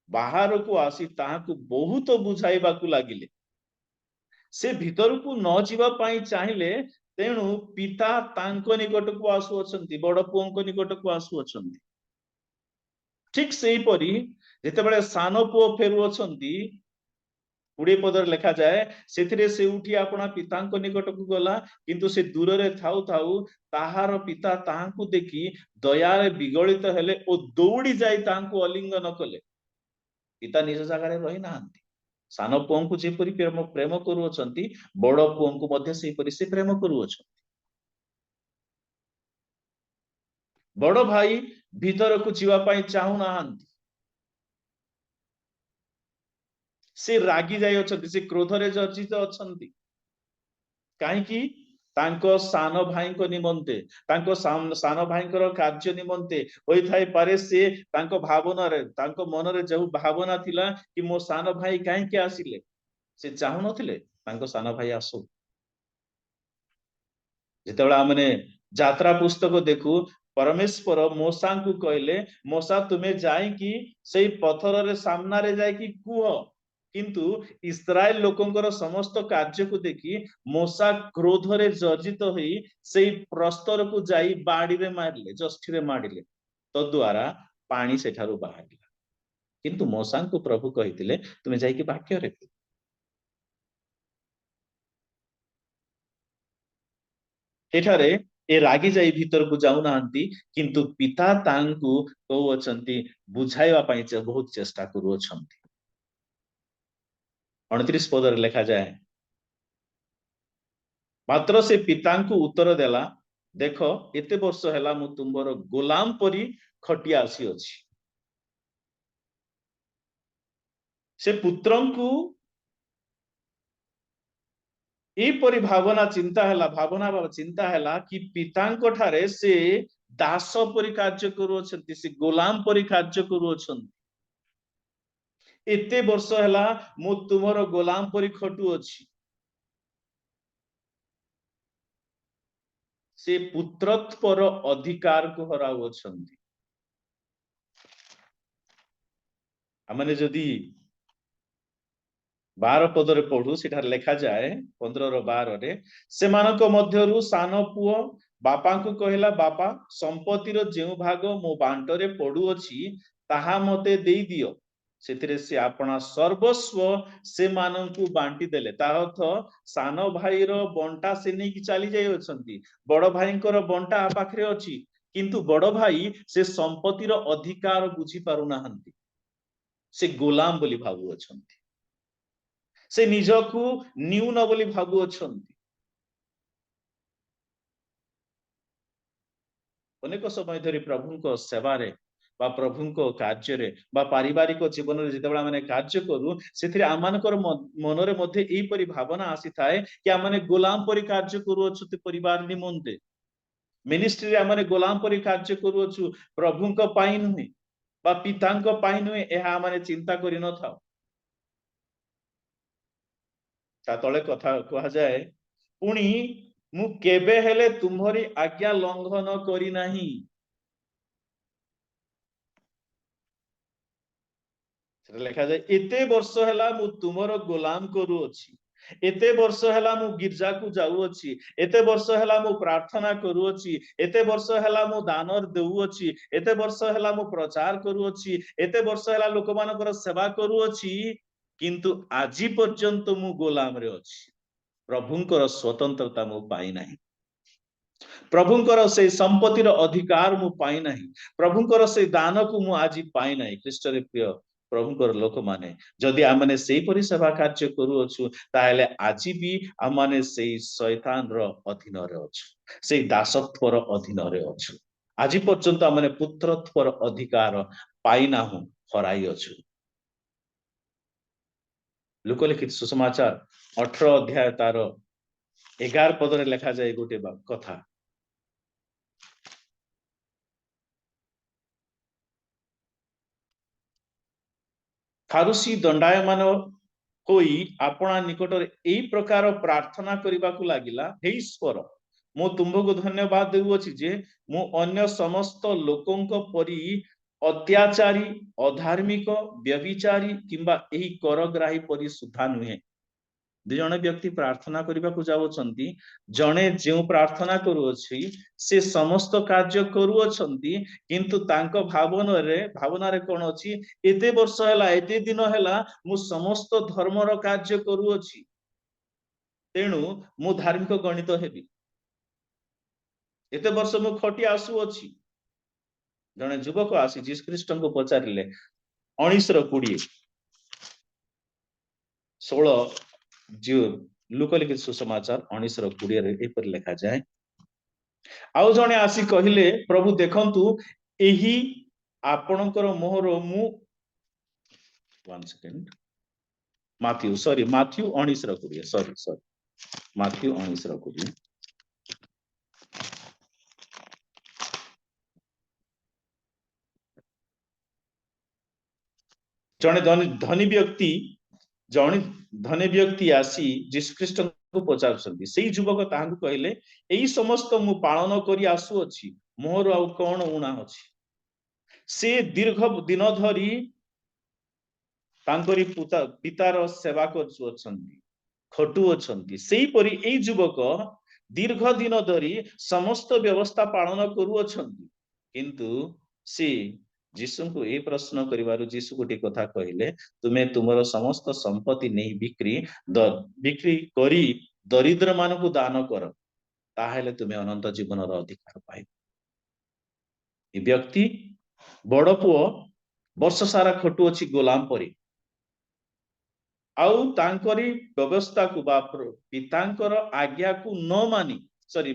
बाहर को आसी ताहाकू बहुत बुझाइबा को लागिले से भीतर को न जीवा पाई चाहिए तेणु पिता तांको निकट को आसु अछंती बड़ पुओंको निकट को आसु अछंती ठीक सेही परी जेतेबेले सानो पुओ फेरु अछंती 20 पदर लिखा जाए सेथिरे से उठी अपना पितांको निकट को गला किंतु से दूर रे थाउ थाउ ताहार पिता ताहांकु देखि दया रे विगलित हेले ओ दौड़ी जाई ताहांकु अलिंगन कले ପିତା ନିଜ ଜାଗାରେ ରହି ନାହାନ୍ତି। ସାନ ପୁଅଙ୍କୁ ଯେପରି ପ୍ରେମ କରୁଅଛନ୍ତି ବଡ ପୁଅଙ୍କୁ ମଧ୍ୟ ସେହିପରି ସେ ପ୍ରେମ କରୁଅଛନ୍ତି। ବଡ ଭାଇ ଭିତରକୁ ଯିବା ପାଇଁ ଚାହୁଁନାହାନ୍ତି। ସେ ରାଗି ଯାଇଅଛନ୍ତି, ସେ କ୍ରୋଧରେ ଜର୍ଜିତ ଅଛନ୍ତି। କାହିଁକି? ତାଙ୍କ ସାନ ଭାଇଙ୍କ ନିମନ୍ତେ, ତାଙ୍କ ସାନ ଭାଇଙ୍କର କାର୍ଯ୍ୟ ନିମନ୍ତେ ହୋଇଥାଇପାରେ ସେ ତାଙ୍କ ଭାବନାରେ, ତାଙ୍କ ମନରେ ଯୋଉ ଭାବନା ଥିଲା କି ମୋ ସାନ ଭାଇ କାହିଁକି ଆସିଲେ, ସେ ଚାହୁଁନଥିଲେ ତାଙ୍କ ସାନ ଭାଇ ଆସୁ। ଯେତେବେଳେ ଆମେ ଯାତ୍ରା ପୁସ୍ତକ ଦେଖୁ, ପରମେଶ୍ୱର ମୋସାଙ୍କୁ କହିଲେ, ମୋସା ତୁମେ ଯାଇକି ସେଇ ପଥରରେ ସାମ୍ନାରେ ଯାଇକି କୁହ। କିନ୍ତୁ ଇସ୍ରାଏଲ ଲୋକଙ୍କର ସମସ୍ତ କାର୍ଯ୍ୟକୁ ଦେଖି ମୋସା କ୍ରୋଧରେ ଜର୍ଜିତ ହୋଇ ସେଇ ପ୍ରସ୍ତରକୁ ଯାଇ ବାଡିରେ ମାରିଲେ, ଯଷ୍ଟିରେ ମାରିଲେ, ତଦ୍ୱାରା ପାଣି ସେଠାରୁ ବାହାରିଲା। କିନ୍ତୁ ମୋସାଙ୍କୁ ପ୍ରଭୁ କହିଥିଲେ ତୁମେ ଯାଇକି ବାକ୍ୟରେ କୁହ। ଏଠାରେ ଏ ରାଗି ଯାଇ ଭିତରକୁ ଯାଉନାହାନ୍ତି, କିନ୍ତୁ ପିତା ତାଙ୍କୁ କହୁଅଛନ୍ତି, ବୁଝାଇବା ପାଇଁ ବହୁତ ଚେଷ୍ଟା କରୁଅଛନ୍ତି। 29 ପଦରେ ଲେଖାଯାଏ, ମାତ୍ର ସେ ପିତାଙ୍କୁ ଉତ୍ତର ଦେଲା, ଦେଖ ଏତେ ବର୍ଷ ହେଲା ମୁଁ ତୁମର ଗୋଲାମ ପରି ଖଟି ଆସିଅଛି। ସେ ପୁତ୍ରଙ୍କୁ ଏପରି ଭାବନା ଚିନ୍ତା ହେଲା କି ପିତାଙ୍କ ଠାରେ ସେ ଦାସ ପରି କାର୍ଯ୍ୟ କରୁଅଛନ୍ତି, ସେ ଗୋଲାମ ପରି କାର୍ଯ୍ୟ କରୁଅଛନ୍ତି। ଏତେ ବର୍ଷ ହେଲା ମୁଁ ତୁମର ଗୋଲାମ ପରି ଖଟୁଅଛି। ସେ ପୁତ୍ରତ୍ୱର ଅଧିକାରକୁ ହରାଉଅଛନ୍ତି। ଆମେ ଯଦି 12 ପଦରେ ପଢୁ, ସେଠାରେ ଲେଖାଯାଏ 15-12ରେ, ସେମାନଙ୍କ ମଧ୍ୟରୁ ସାନ ପୁଅ ବାପାଙ୍କୁ କହିଲା, ବାପା ସମ୍ପତ୍ତିର ଯେଉଁ ଭାଗ ମୋ ବାଣ୍ଟରେ ପଡୁଅଛି ତାହା ମତେ ଦେଇଦିଅ। ସେଥିରେ ସେ ଆପଣା ସର୍ବସ୍ୱ ସେମାନଙ୍କୁ ବାଣ୍ଟି ଦେଲେ। ତା ଅର୍ଥ ସାନ ଭାଇର ବଣ୍ଟା ସେ ନେଇକି ଚାଲି ଯାଇଅଛନ୍ତି, ବଡ ଭାଇଙ୍କର ବଣ୍ଟା ପାଖରେ ଅଛି, କିନ୍ତୁ ବଡ ଭାଇ ସେ ସମ୍ପତ୍ତିର ଅଧିକାର ବୁଝି ପାରୁନାହାନ୍ତି। ସେ ଗୋଲାମ ବୋଲି ଭାବୁଅଛନ୍ତି, ସେ ନିଜକୁ ନ୍ୟୁନ ବୋଲି ଭାବୁଅଛନ୍ତି। ଅନେକ ସମୟ ଧରି ପ୍ରଭୁଙ୍କ ସେବାରେ ବା ପ୍ରଭୁଙ୍କ କାର୍ଯ୍ୟରେ ବା ପାରିବାରିକ ଜୀବନରେ ଯେତେବେଳେ ଆମେ କାର୍ଯ୍ୟ କରୁ, ସେଥିରେ ଆମମାନଙ୍କର ମନରେ ମଧ୍ୟ ଏହିପରି ଭାବନା ଆସିଥାଏ କି ଆମେ ଗୋଲାମ ପରି କାର୍ଯ୍ୟ କରୁଅଛୁ ପରିବାର ନିମନ୍ତେ। ମିନିଷ୍ଟ୍ରିରେ ଆମେ ଗୋଲାମ ପରି କାର୍ଯ୍ୟ କରୁଅଛୁ, ପ୍ରଭୁଙ୍କ ପାଇଁ ନୁହେଁ ବା ପିତାଙ୍କ ପାଇଁ ନୁହେଁ, ଏହା ଆମେ ଚିନ୍ତା କରିନଥାଉ। ତା ତଳେ କଥା କୁହାଯାଏ, ପୁଣି ମୁଁ କେବେ ହେଲେ ତୁମରି ଆଜ୍ଞା ଲଙ୍ଘନ କରିନାହିଁ। ସେଟା ଲେଖାଯାଏ, ଏତେ ବର୍ଷ ହେଲା ମୁଁ ତୁମର ଗୋଲାମ କରୁଅଛି, ଏତେ ବର୍ଷ ହେଲା ମୁଁ ଗିର୍ଜାକୁ ଯାଉଅଛି, ଏତେ ବର୍ଷ ହେଲା ମୁଁ ପ୍ରାର୍ଥନା କରୁଅଛି, ଏତେ ବର୍ଷ ହେଲା ମୁଁ ଦାନ ଦେଉଅଛି, ଏତେ ବର୍ଷ ହେଲା ମୁଁ ପ୍ରଚାର କରୁଅଛି, ଏତେ ବର୍ଷ ହେଲା ଲୋକମାନଙ୍କର ସେବା କରୁଅଛି, କିନ୍ତୁ ଆଜି ପର୍ଯ୍ୟନ୍ତ ମୁଁ ଗୋଲାମରେ ଅଛି। ପ୍ରଭୁଙ୍କର ସ୍ୱତନ୍ତ୍ରତା ମୁଁ ପାଇନାହିଁ, ପ୍ରଭୁଙ୍କର ସେଇ ସମ୍ପତ୍ତିର ଅଧିକାର ମୁଁ ପାଇନାହିଁ, ପ୍ରଭୁଙ୍କର ସେଇ ଦାନକୁ ମୁଁ ଆଜି ପାଇନାହିଁ। ଖ୍ରୀଷ୍ଟରେ ପ୍ରିୟ ପ୍ରଭୁଙ୍କର ଲୋକମାନେ, ଯଦି ଆମେ ସେଇପରି ସେବା କାର୍ଯ୍ୟ କରୁଅଛୁ, ତାହେଲେ ଆଜି ବି ଆମେ ସେଇ ଶୈତାନର ଅଧୀନରେ ଅଛୁ, ସେଇ ଦାସତ୍ୱର ଅଧୀନରେ ଅଛୁ। ଆଜି ପର୍ଯ୍ୟନ୍ତ ଆମେ ପୁତ୍ରତ୍ୱର ଅଧିକାର ପାଇନାହୁଁ, ହରାଇ ଅଛୁ। ଲୋକଲିଖିତ ସୁସମାଚାର 18 ଅଧ୍ୟାୟ ତାର 11 ପଦରେ ଲେଖାଯାଏ ଗୋଟେ କଥା, ଫାରୁସି ଦଣ୍ଡାୟମାନ ହୋଇ ଆପଣା ନିକଟରେ ଏଇ ପ୍ରକାର ପ୍ରାର୍ଥନା କରିବାକୁ ଲାଗିଲା, ହେ ଈଶ୍ୱର, ମୁଁ ତୁମକୁ ଧନ୍ୟବାଦ ଦେଉଅଛି ଯେ ମୁଁ ଅନ୍ୟ ସମସ୍ତ ଲୋକଙ୍କ ପରି ଅତ୍ୟାଚାରୀ, ଅଧାର୍ମିକ, ବ୍ୟଭିଚାରୀ କିମ୍ବା ଏହି କରଗ୍ରାହୀ ପରି ସୁଦ୍ଧା ନୁହେଁ। ଦୁଇ ଜଣ ବ୍ୟକ୍ତି ପ୍ରାର୍ଥନା କରିବାକୁ ଯାଉଛନ୍ତି, ଜଣେ ଯେଉଁ ପ୍ରାର୍ଥନା କରୁଅଛି ସେ ସମସ୍ତ କାର୍ଯ୍ୟ କରୁଅଛନ୍ତି, କିନ୍ତୁ ତାଙ୍କ ଭାବନାରେ କଣ ଅଛି, ଏତେ ବର୍ଷ ହେଲା, ଏତେ ଦିନ ହେଲା ମୁଁ ସମସ୍ତ ଧର୍ମର କାର୍ଯ୍ୟ କରୁଅଛି, ତେଣୁ ମୁଁ ଧାର୍ମିକ ଗଣିତ ହେବି, ଏତେ ବର୍ଷ ମୁଁ ଖଟି ଆସୁଅଛି। ଜଣେ ଯୁବକ ଆସି ଯୀଶୁ ଖ୍ରୀଷ୍ଟଙ୍କୁ ପଚାରିଲେ, 19:20, 16 ଲୁକଲିଖିତ ସୁସମାଚାର 19:20 ଏପରି ଲେଖାଯାଏ। ଆଉ ଜଣେ ଆସି କହିଲେ, ପ୍ରଭୁ ଦେଖନ୍ତୁ, ଏହି ଆପଣଙ୍କର ମୋହର ମୁଁ ମାଥ୍ୟୁ 19:20 ମାଥ୍ୟୁ 19:20 ଜଣେ ଧନୀ ବ୍ୟକ୍ତି ଆସି ଯୀଶୁଖ୍ରୀଷ୍ଟଙ୍କୁ ପଚାରୁଛନ୍ତି। ସେଇ ଯୁବକ ତାହାଙ୍କୁ କହିଲେ, ଏଇ ସମସ୍ତ ମୁଁ ପାଳନ କରି ଆସୁଅଛି, ମୋର ଆଉ କଣ ଊଣା ଅଛି? ସେ ଦୀର୍ଘ ଦିନ ଧରି ତାଙ୍କରି ପିତାର ସେବା କରୁଅଛନ୍ତି, ଖଟୁଅଛନ୍ତି। ସେଇପରି ଏଇ ଯୁବକ ଦୀର୍ଘ ଦିନ ଧରି ସମସ୍ତ ବ୍ୟବସ୍ଥା ପାଳନ କରୁଅଛନ୍ତି। କିନ୍ତୁ ସେ ଯୀଶୁଙ୍କୁ ଏ ପ୍ରଶ୍ନ କରିବାରୁ ଯୀଶୁ ଗୋଟିଏ କଥା କହିଲେ, ତୁମେ ତୁମର ସମସ୍ତ ସମ୍ପତ୍ତି ନେଇ ବିକ୍ରି କରି ଦରିଦ୍ର ମାନଙ୍କୁ ଦାନ କର, ତାହେଲେ ତୁମେ ଅନନ୍ତ ଜୀବନର ଅଧିକାର ପାଇବ। ଏ ବ୍ୟକ୍ତି ବଡ ପୁଅ ବର୍ଷ ସାରା ଖଟୁଅଛି ଗୋଲାମ ପରି, ଆଉ ତାଙ୍କରି ବ୍ୟବସ୍ଥାକୁ ବା ପିତାଙ୍କର ଆଜ୍ଞାକୁ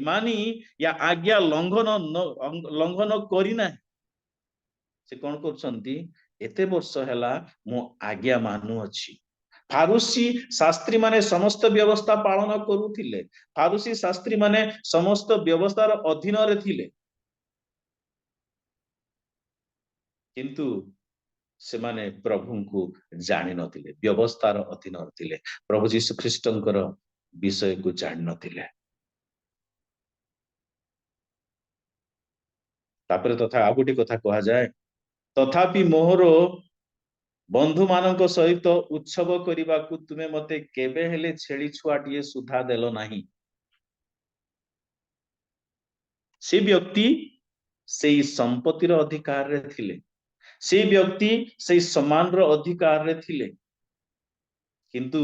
ମାନି ୟା ଆଜ୍ଞା ଲଙ୍ଘନ କରିନାହିଁ। ସେ କଣ କରୁଛନ୍ତି? ଏତେ ବର୍ଷ ହେଲା ମୁଁ ଆଜ୍ଞା ମାନୁଅଛି। ଫାରୁସି ଶାସ୍ତ୍ରୀ ମାନେ ସମସ୍ତ ବ୍ୟବସ୍ଥା ପାଳନ କରୁଥିଲେ। ଫାରୁସି ଶାସ୍ତ୍ରୀ ମାନେ ସମସ୍ତ ବ୍ୟବସ୍ଥାର ଅଧୀନରେ ଥିଲେ, କିନ୍ତୁ ସେମାନେ ପ୍ରଭୁଙ୍କୁ ଜାଣିନଥିଲେ, ବ୍ୟବସ୍ଥାର ଅଧୀନରେ ଥିଲେ, ପ୍ରଭୁ ଯୀଶୁଖ୍ରୀଷ୍ଟଙ୍କର ବିଷୟକୁ ଜାଣିନଥିଲେ। ତାପରେ ତଥା ଆଉ ଗୋଟେ କଥା କୁହାଯାଏ, ତଥାପି ମୋହର ବନ୍ଧୁ ମାନଙ୍କ ସହିତ ଉତ୍ସବ କରିବାକୁ ତୁମେ ମତେ କେବେ ହେଲେ ଛେଳି ଛୁଆଟିଏ ସୁଦ୍ଧା ଦେଲ ନାହିଁ। ସେ ବ୍ୟକ୍ତି ସେଇ ସମ୍ପତ୍ତିର ଅଧିକାରରେ ଥିଲେ, ସେ ବ୍ୟକ୍ତି ସେଇ ସମ୍ମାନର ଅଧିକାରରେ ଥିଲେ, କିନ୍ତୁ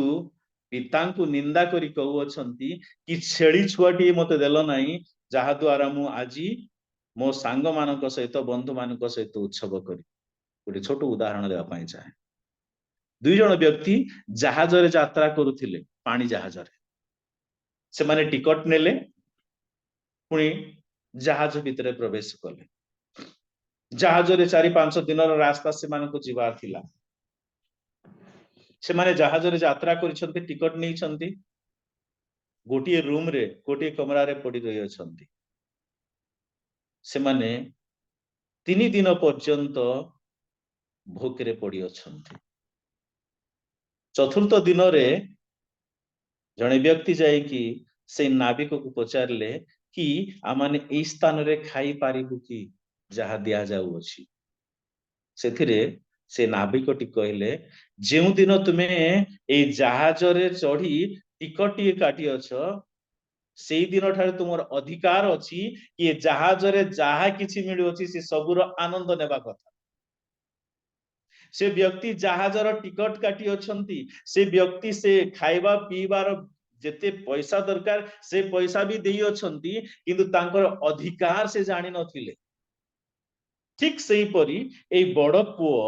ପିତାଙ୍କୁ ନିନ୍ଦା କରି କହୁଅଛନ୍ତି କି ଛେଳି ଛୁଆଟିଏ ମତେ ଦେଲ ନାହିଁ, ଯାହା ଦ୍ୱାରା ମୁଁ ଆଜି ମୋ ସାଙ୍ଗମାନଙ୍କ ସହିତ ବନ୍ଧୁ ମାନଙ୍କ ସହିତ ଉତ୍ସବ କରି। ଗୋଟେ ଛୋଟ ଉଦାହରଣ ଦେବା ପାଇଁ ଚାହେଁ। 2 ଜଣ ବ୍ୟକ୍ତି ଜାହାଜରେ ଯାତ୍ରା କରୁଥିଲେ, ପାଣି ଜାହାଜରେ। ସେମାନେ ଟିକଟ ନେଲେ, ପୁଣି ଜାହାଜ ଭିତରେ ପ୍ରବେଶ କଲେ। ଜାହାଜରେ 4-5 ଦିନର ରାସ୍ତା ସେମାନଙ୍କୁ ଯିବାର ଥିଲା। ସେମାନେ ଜାହାଜରେ ଯାତ୍ରା କରିଛନ୍ତି, ଟିକଟ ନେଇଛନ୍ତି, ଗୋଟିଏ ରୁମରେ ଗୋଟିଏ କମରାରେ ପଡି ରହିଅଛନ୍ତି। ସେମାନେ 3 ଦିନ ପର୍ଯ୍ୟନ୍ତ ଭୋକରେ ପଡିଅଛନ୍ତି। 4th ଦିନରେ ଜଣେ ବ୍ୟକ୍ତି ଯାଇକି ସେ ନାବିକକୁ ପଚାରିଲେ କି ଆମମାନେ ଏଇ ସ୍ଥାନରେ ଖାଇପାରିବୁ କି ଯାହା ଦିଆଯାଉଅଛି? ସେଥିରେ ସେ ନାବିକଟି କହିଲେ, ଯେଉଁ ଦିନ ତୁମେ ଏଇ ଜାହାଜରେ ଚଢି ଟିକଟିଏ କାଟିଅଛ, ସେଇ ଦିନ ଠାରୁ ତୁମର ଅଧିକାର ଅଛି କି ଜାହାଜରେ ଯାହା କିଛି ମିଳୁଅଛି ସେ ସବୁର ଆନନ୍ଦ ନେବା କଥା। ସେ ବ୍ୟକ୍ତି ଜାହାଜର ଟିକଟ କାଟି ଅଛନ୍ତି, ସେ ବ୍ୟକ୍ତି ସେ ଖାଇବା ପିଇବାର ଯେତେ ପଇସା ଦରକାର ସେ ପଇସା ବି ଦେଇ ଅଛନ୍ତି, କିନ୍ତୁ ତାଙ୍କର ଅଧିକାର ସେ ଜାଣି ନଥିଲେ। ଠିକ ସେହିପରି ଏଇ ବଡ ପୁଅ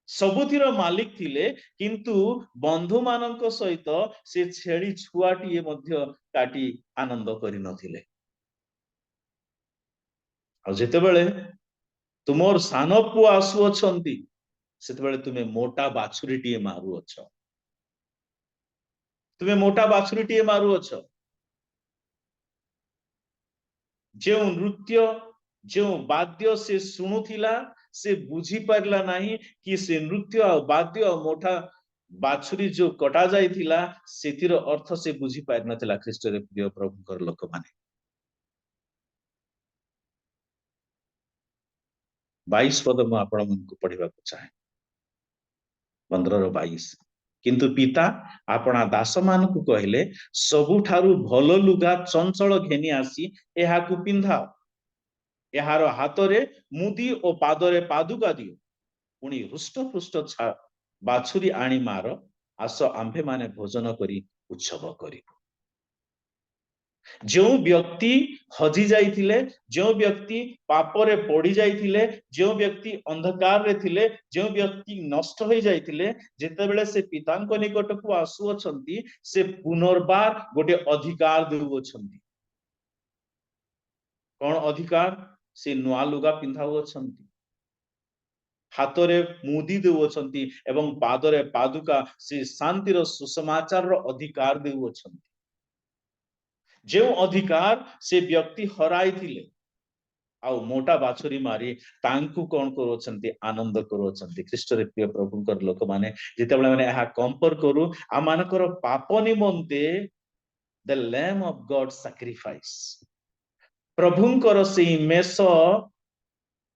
ସବୁଥିର ମାଲିକ ଥିଲେ, କିନ୍ତୁ ବନ୍ଧୁ ମାନଙ୍କ ସହିତ ସେ ଛେଳି ଛୁଆଟିଏ ମଧ୍ୟ କାଟି ଆନନ୍ଦ କରିନଥିଲେ। ଆଉ ଯେତେବେଳେ ତୁମର ସାନ ପୁଅ ଆସୁଅଛନ୍ତି, ସେତେବେଳେ ତୁମେ ମୋଟା ବାଛୁରୀଟିଏ ମାରୁଅଛ। ତୁମେ ମୋଟା ବାଛୁରୀଟିଏ ମାରୁଅଛ। ଯେଉଁ ନୃତ୍ୟ, ଯେଉଁ ବାଦ୍ୟ ସେ ଶୁଣୁଥିଲା, ସେ ବୁଝିପାରିଲା ନାହିଁ କି ସେ ନୃତ୍ୟ ଆଉ ବାଦ୍ୟ ଆଉ ମୋଟା ବାଛୁରୀ ଯୋଉ କଟା ଯାଇଥିଲା ସେଥିର ଅର୍ଥ ସେ ବୁଝି ପାରିନଥିଲା। ଖ୍ରୀଷ୍ଟରେ ପ୍ରିୟ ପ୍ରଭୁଙ୍କର ଲୋକମାନେ, 22 ପଦ ମୁଁ ଆପଣମାନଙ୍କୁ ପଢିବାକୁ ଚାହେଁ, 15-22। କିନ୍ତୁ ପିତା ଆପଣା ଦାସମାନଙ୍କୁ କହିଲେ, ସବୁଠାରୁ ଭଲ ଲୁଗା ଚଞ୍ଚଳ ଘେନି ଆସି ଏହାକୁ ପିନ୍ଧାଅ, ଏହାର ହାତରେ ମୁଦି ଓ ପାଦରେ ପାଦୁକା ଦିଅ, ପୁଣି ହୃଷ୍ଟପୃଷ୍ଟ ବାଛୁରୀ ଆଣି ମାର, ଆସ ଆମ୍ଭେମାନେ ଭୋଜନ କରି ଉତ୍ସବ କରିବୁ। जो व्यक्ति हजि जाइथिले, जो व्यक्ति पापरे पड़ी जाइथिले, जो व्यक्ति अंधकार रे थिले, जो व्यक्ति नष्ट हो जाइथिले, जेतेबेले से पितांको निकट को आसु अछंती से पुनर्बार गोटे अधिकार देउ अछंती। कौन अधिकार? से नुआ लुगा पिंधाउ अछंती, हाथरे मुदी देउ अछंती एवं पादरे पादुका से शांतिर सुसमाचार रो अधिकार देउ अछंती। जो अधिकार से व्यक्ति हराई थिले आउ मोटा बाछुरी मारी तांकु कोन करोचंती, आनंद करोचंती। ख्रीष्ट रे प्रिय प्रभुकर लोक माने जेतेबेले माने एहा कंपेयर करू आ मानकर पाप निमंते the lamb of god sacrifice, प्रभुकर सेई मेष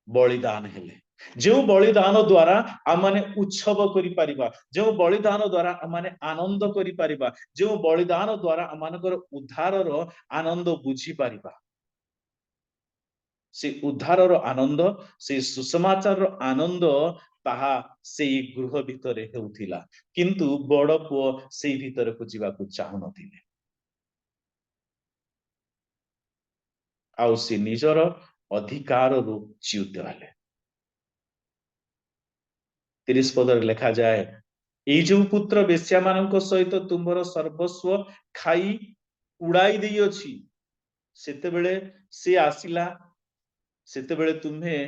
बलिदान हेले, जो बलिदान द्वारा आमाने उत्सव करि परिबा, जो बलिदान द्वारा आमाने आनंद करि परिबा, जो बलिदान द्वारा आमानकर उद्धारर आनंद बुझी परिबा। से उद्धारर आनंद, से सुसमाचार आनंद ताहा सेई गृह भितरे हेउथिला, किंतु बड़ पुओ सेई भितर को जीवा को चाहु नथिले। आउ से निजर अधिकार रु च्युत हेले। 30 पदर लेखा जाए, एई जो पुत्र बेश्या मानक सहित तुमर सर्वस्व खाई उड़ाई देई अछि, सेतेबेले से आसिला, सेतेबेले तुम्हे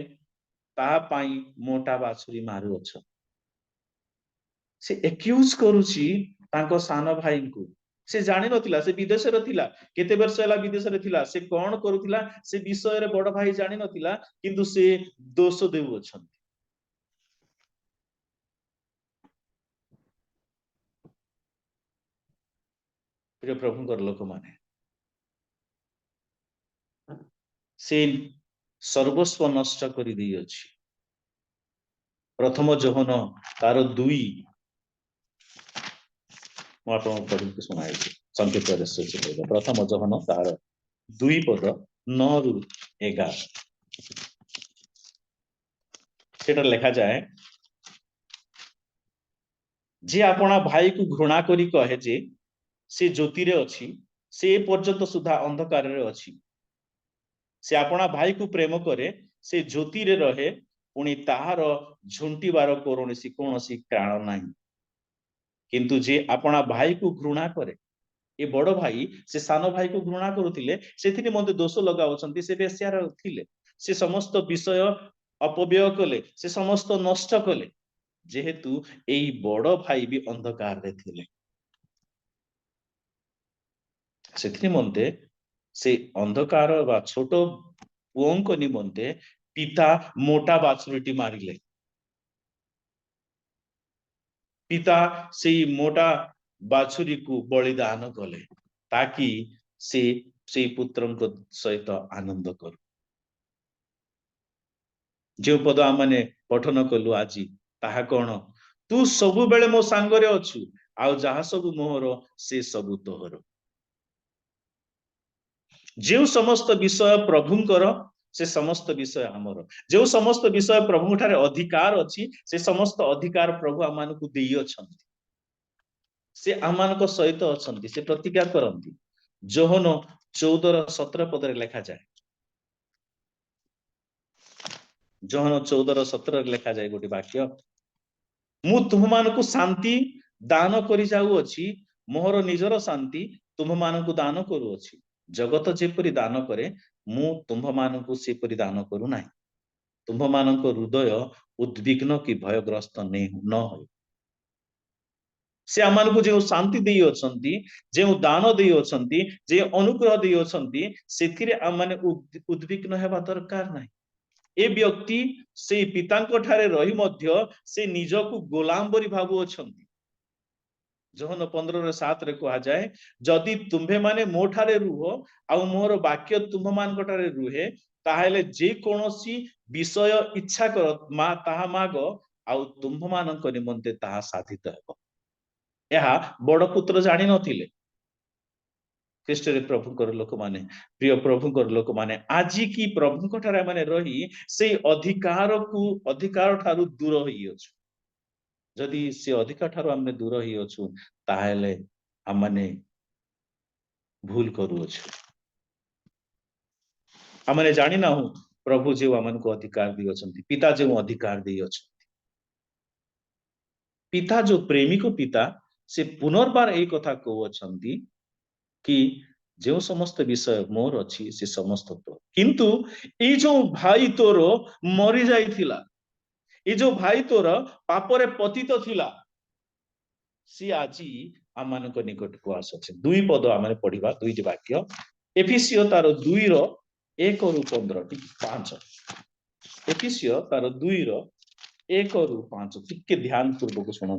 ता पाई मोटा बाछुरी मारु अछ। से एक्यूज करूची तांको सान भाई को। से जानि नथिला, से विदेश रे थिला, केते वर्ष हला विदेश रे थिला, से कोन करूथिला से विषय रे बड़ भाई जानि नथिला, किंतु से दोष देउ अछन। प्रिय प्रभुकर लोक माने से सर्वस्व नष्ट करि दै अछि। प्रथम जोहन तार 2 मो आपन पढिके सुनाइ छी, संकेत रे से प्रथम जोहन तार 2 पद 9 रु 11 सेटा लेखा जाए, जे अपना भाई को घृणा करी कहे जे से ज्योति रे अछि, से पर्यंत सुधा अंधकार रे अछि। से अपना भाई को प्रेम करे, से ज्योति रे रहे, पुणी ताहार झुंटीबार कोरोसी कोनोसी कारण नाही। किंतु जे अपना भाई को घृणा करे, ए बड़ भाई से सान भाई को घृणा करुथिले, सेथिरे मध्ये दोष लगाउछंती, से बेस्यार थिले, से समस्त विषय अपव्यय कले, से समस्त नष्ट कले, जेहेतु एई बड़ भाई भी अंधकार रे थिले। सेथिरे मध्ये से अंधकार बा छोट पुओंको निमंते पिता मोटा बाछुरीटी मारिले। पिता से मोटा बाछुरी को बलिदान कले, ताकि से पुत्रंको सहित आनंद करू। जो पद आमने पठन कलु आजी, ताहा कोन? तू सबु बेले मो सांगरे अछु, आउ जहा सबु मोहर से सबु तोहर। जो समस्त विषय प्रभुंकर से समस्त विषय आमर, जो समस्त विषय प्रभु ठारे अधिकार अछि, से समस्त अधिकार प्रभु आमानकु देई अछंती। से आमानक सहित अछंती, से प्रतिज्ञा करंती। जोहन 14:17 पदरे लेखा जाए, जोहन 14:17 लेखा जाए गोटे वाक्य, मु तुम मानकु शांति दान करि जाउ अछि, मोहर निजर शांति तुम मानकु दान करू अछि। जगत जेपरि दान करे, मु तुम मानकु सेपरि दान करू नाही। तुम मानक हृदय उद्विग्न कि भयग्रस्त न हो। से आमानकु जे शांति देई अछंती, जे दान देई अछंती, जे अनुग्रह देई अछंती, सेथिरे आमाने उद्विग्न हेबा दरकार नाही। ए व्यक्ति से पितांको ठारे रही मध्य से निजकु गोलाम बरी भाबु अछंती। जोहन 15:7 रे कहा जाए, जदि तुम्भे माने मो ठारे रुह आउ मोर वाक्य तुम मान ठारे रुहे, ताहेले जे कोनोसी विषय इच्छा कर मा ताहा माग, आउ तुम मानक निमंते ताहा साधित हेबो। एहा बड़ पुत्र जानि नथिले। ख्रीष्ट रे प्रभुकर लोक माने, प्रिय प्रभुकर लोक माने, आजी की प्रभुଙ୍କ ठारे माने रही से अधिकार ठारू दूर होई अछु। जदि से अधिकार ठारू हमने दूर होई अछु, ताहेले हमने भूल करू अछु। आमने जानी ना हूँ प्रभु जो आमन को अधिकार दी अछंती पिता जो अधिकार दी अछंती पिता जो प्रेमी को पिता से पुनर्बार एक कथा कहू अछंती कि जो समस्त विषय मोर अच्छी से समस्त तो किंतु ये जो भाई तोर मरी जाइथिला ये जो भाई तोर पापरे पतित थिला सी आजी आम मान निकट को आसुचे दुई पद आम पढ़ा दुईटी वाक्य एफिसियो तार 2 रो 1 रु 15 5 एफिसियो तार 2 रो 1 रु 5 टिके ध्यान पूर्वक शुणु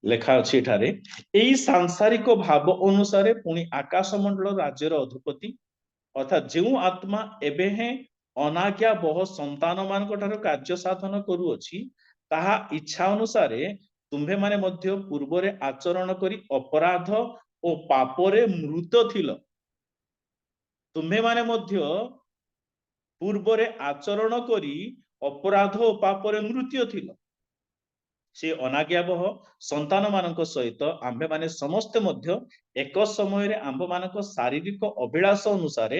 लेखा अच्छी एठारे एई सांसारिक भाव अनुसार पुणी आकाश मंडल राज्यर अधिपति अर्थात जो आत्मा एबे हे अनाज्ञा बह संतान मान कार्य साधन करुअछि ताहा इच्छा अनुसार तुम्भे माने मध्य पूर्वरे आचरण करी अपराध ओ पापरे मृत थिल तुम्भे माने मध्य पूर्वरे आचरण करी अपराध ओ पापरे मृत्यु थिल से अनाज्ञाबह संतान मानक सहित आम्भे माने समस्ते मध्य एक समय रे आम्भ मानक शारीरिक अभिलाष अनुसार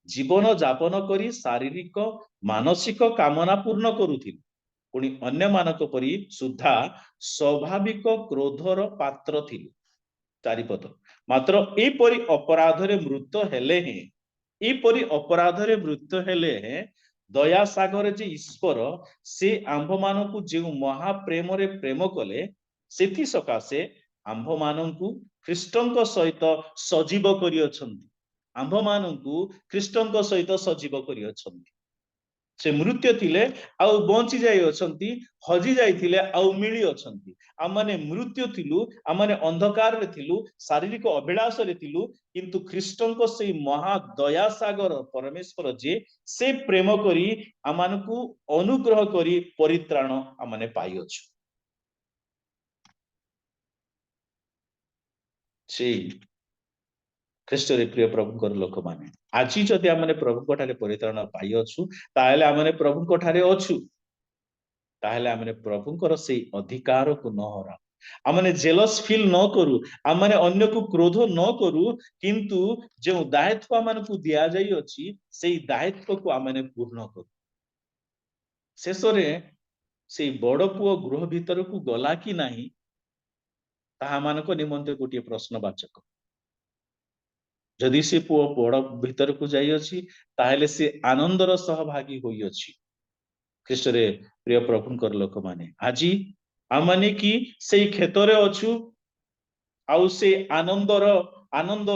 जीवन जापन करी शारीरिक मानसिक कामना पूर्ण करुथिल पुणी अन्य मानक परी सुधा स्वाभाविक क्रोधर पात्र थिल चारिपद मात्र एपरी अपराधरे मृत हेले हे एपरी अपराधरे मृत हेले हे दया सागर जे ईश्वर से आंभ मानकु जो महाप्रेम रे प्रेम कले सेथि सकाशे आंभ मानकु ख्रीष्टंक सहित सजीव करी अछंती आंभ मानकु ख्रीष्टंक सहित सजीव करी अछंती से मृत्यु थिले आउ बंची जाई अछंती हजी जाइथिले आउ मिली अछंती आमाने मृत्यु थिलु आमाने अंधकार रे थिलु शारीरिक अभिलाष रे थिलु किंतु ख्रीष्टंक से महा दया सागर परमेश्वर जे से प्रेम करी आमानकु अनुग्रह करी परित्राण आमाने पाई अछु से ख्रीष्ट रे प्रिय प्रभु लोक माने आज जदि आमने प्रभु ठारे परित्राण पाई अछु ताहेले आमने प्रभु ठारे अछु ताहेले आमने प्रभुकर से अधिकार को न हरा आमने जेलस फील न करू आमने अन्य को क्रोध न करू किंतु जो दायित्व आमनकु दिया जाई अछि सेई दायित्व को आमने पूर्ण करू शेषरे से बड़ पुओ गृह भीतर को गला कि नाही ताहा मानक निमंते गोटे प्रश्नवाचक जदि से पुओ बड़ भीतर को जाई अछि ताहेले से आनंदर सहभागी होई अछि ख्रीष्ट रे प्रिय प्रभुकर लोक माने आजी आमाने की सेई क्षेत्रे अछु आउ से आनंद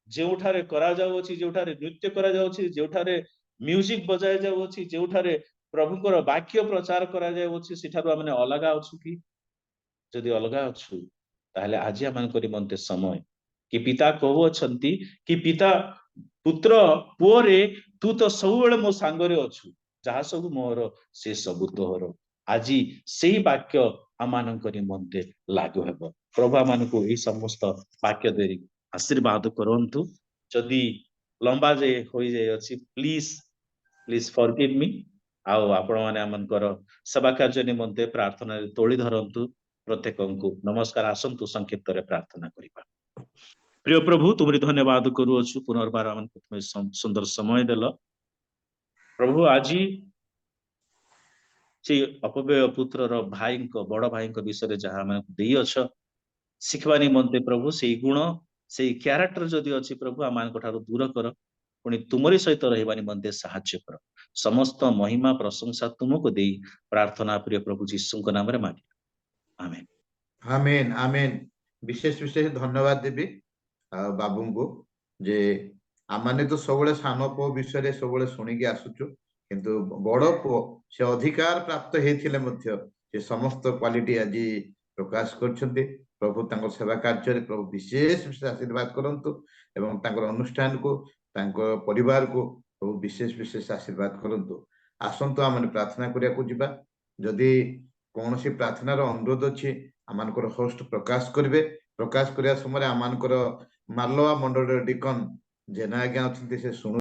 जेउठारे करा जाउ अछि जेउठारे नृत्य करा जाउ अछि जेउठारे म्यूजिक बजाय जाउ अछि जेउठारे प्रभुकर वाक्य प्रचार करा जाउ अछि सेठारो आमाने अलगा अछु कि जदि अलगा अछु ताहेले आजी आमानकर निमंते समय कि पिता कहू अछंती कि पिता पुत्र पुओरे तू तो सबुबेले मो सांगरे अछु जहा सब मोर से सब तोहर आज से वाक्य आमानक निमंते लागू हेब प्रभु आमानकु ए समस्त वाक्य देरी आशीर्वाद करंतु जदि लंबा जे होई जाय अछि प्लीज फॉरगिव मी आउ आपण माने आमनकर सेवा कार्य निमंते प्रार्थना रे तोଳି धरंतु प्रत्येकंकु नमस्कार आसंतु संक्षिप्त रे प्रार्थना करिबा प्रिय प्रभु तुमरी धन्यवाद करूछु पुनर्बार आमनकु तुमे सुंदर समय देल प्रभु आज से अपव्यय पुत्र भाई बड़ भाई विषय जहाँ मैं दे अछ शिखवा निमंते प्रभु से गुण से क्यारेक्टर जदि अच्छी प्रभु आम दूर कर पुणी तुमरी सहित रहा निमंते साहाय्य कर समस्त महिमा प्रशंसा तुमको दे प्रार्थना प्रिय प्रभु जीशु नाम मांगे आमेन आमेन आमेन विशेष विशेष धन्यवाद देवी बाबू को जे आमाने तो सबले सान पु विषय सब शुणिकी आसुचु किंतु बड़ पु से अधिकार प्राप्त हेथिले मध्य से समस्त क्वालिटी आज प्रकाश करछन्ते प्रभु तांको सेवा कार्य प्रभु विशेष विशेष आशीर्वाद करंतु एवं तांको अनुष्ठान को तांको परिवार को प्रभु विशेष विशेष आशीर्वाद करंतु आसंतु आमने प्रार्थना करिया को जिबा जदि कोनोसी प्रार्थनार अनुरोध अछि आमानकर होस्ट प्रकाश करिवे प्रकाश करिया समय आमानकर मालवा मंडल डिकन जेना आज्ञा अछन्ते से सुनु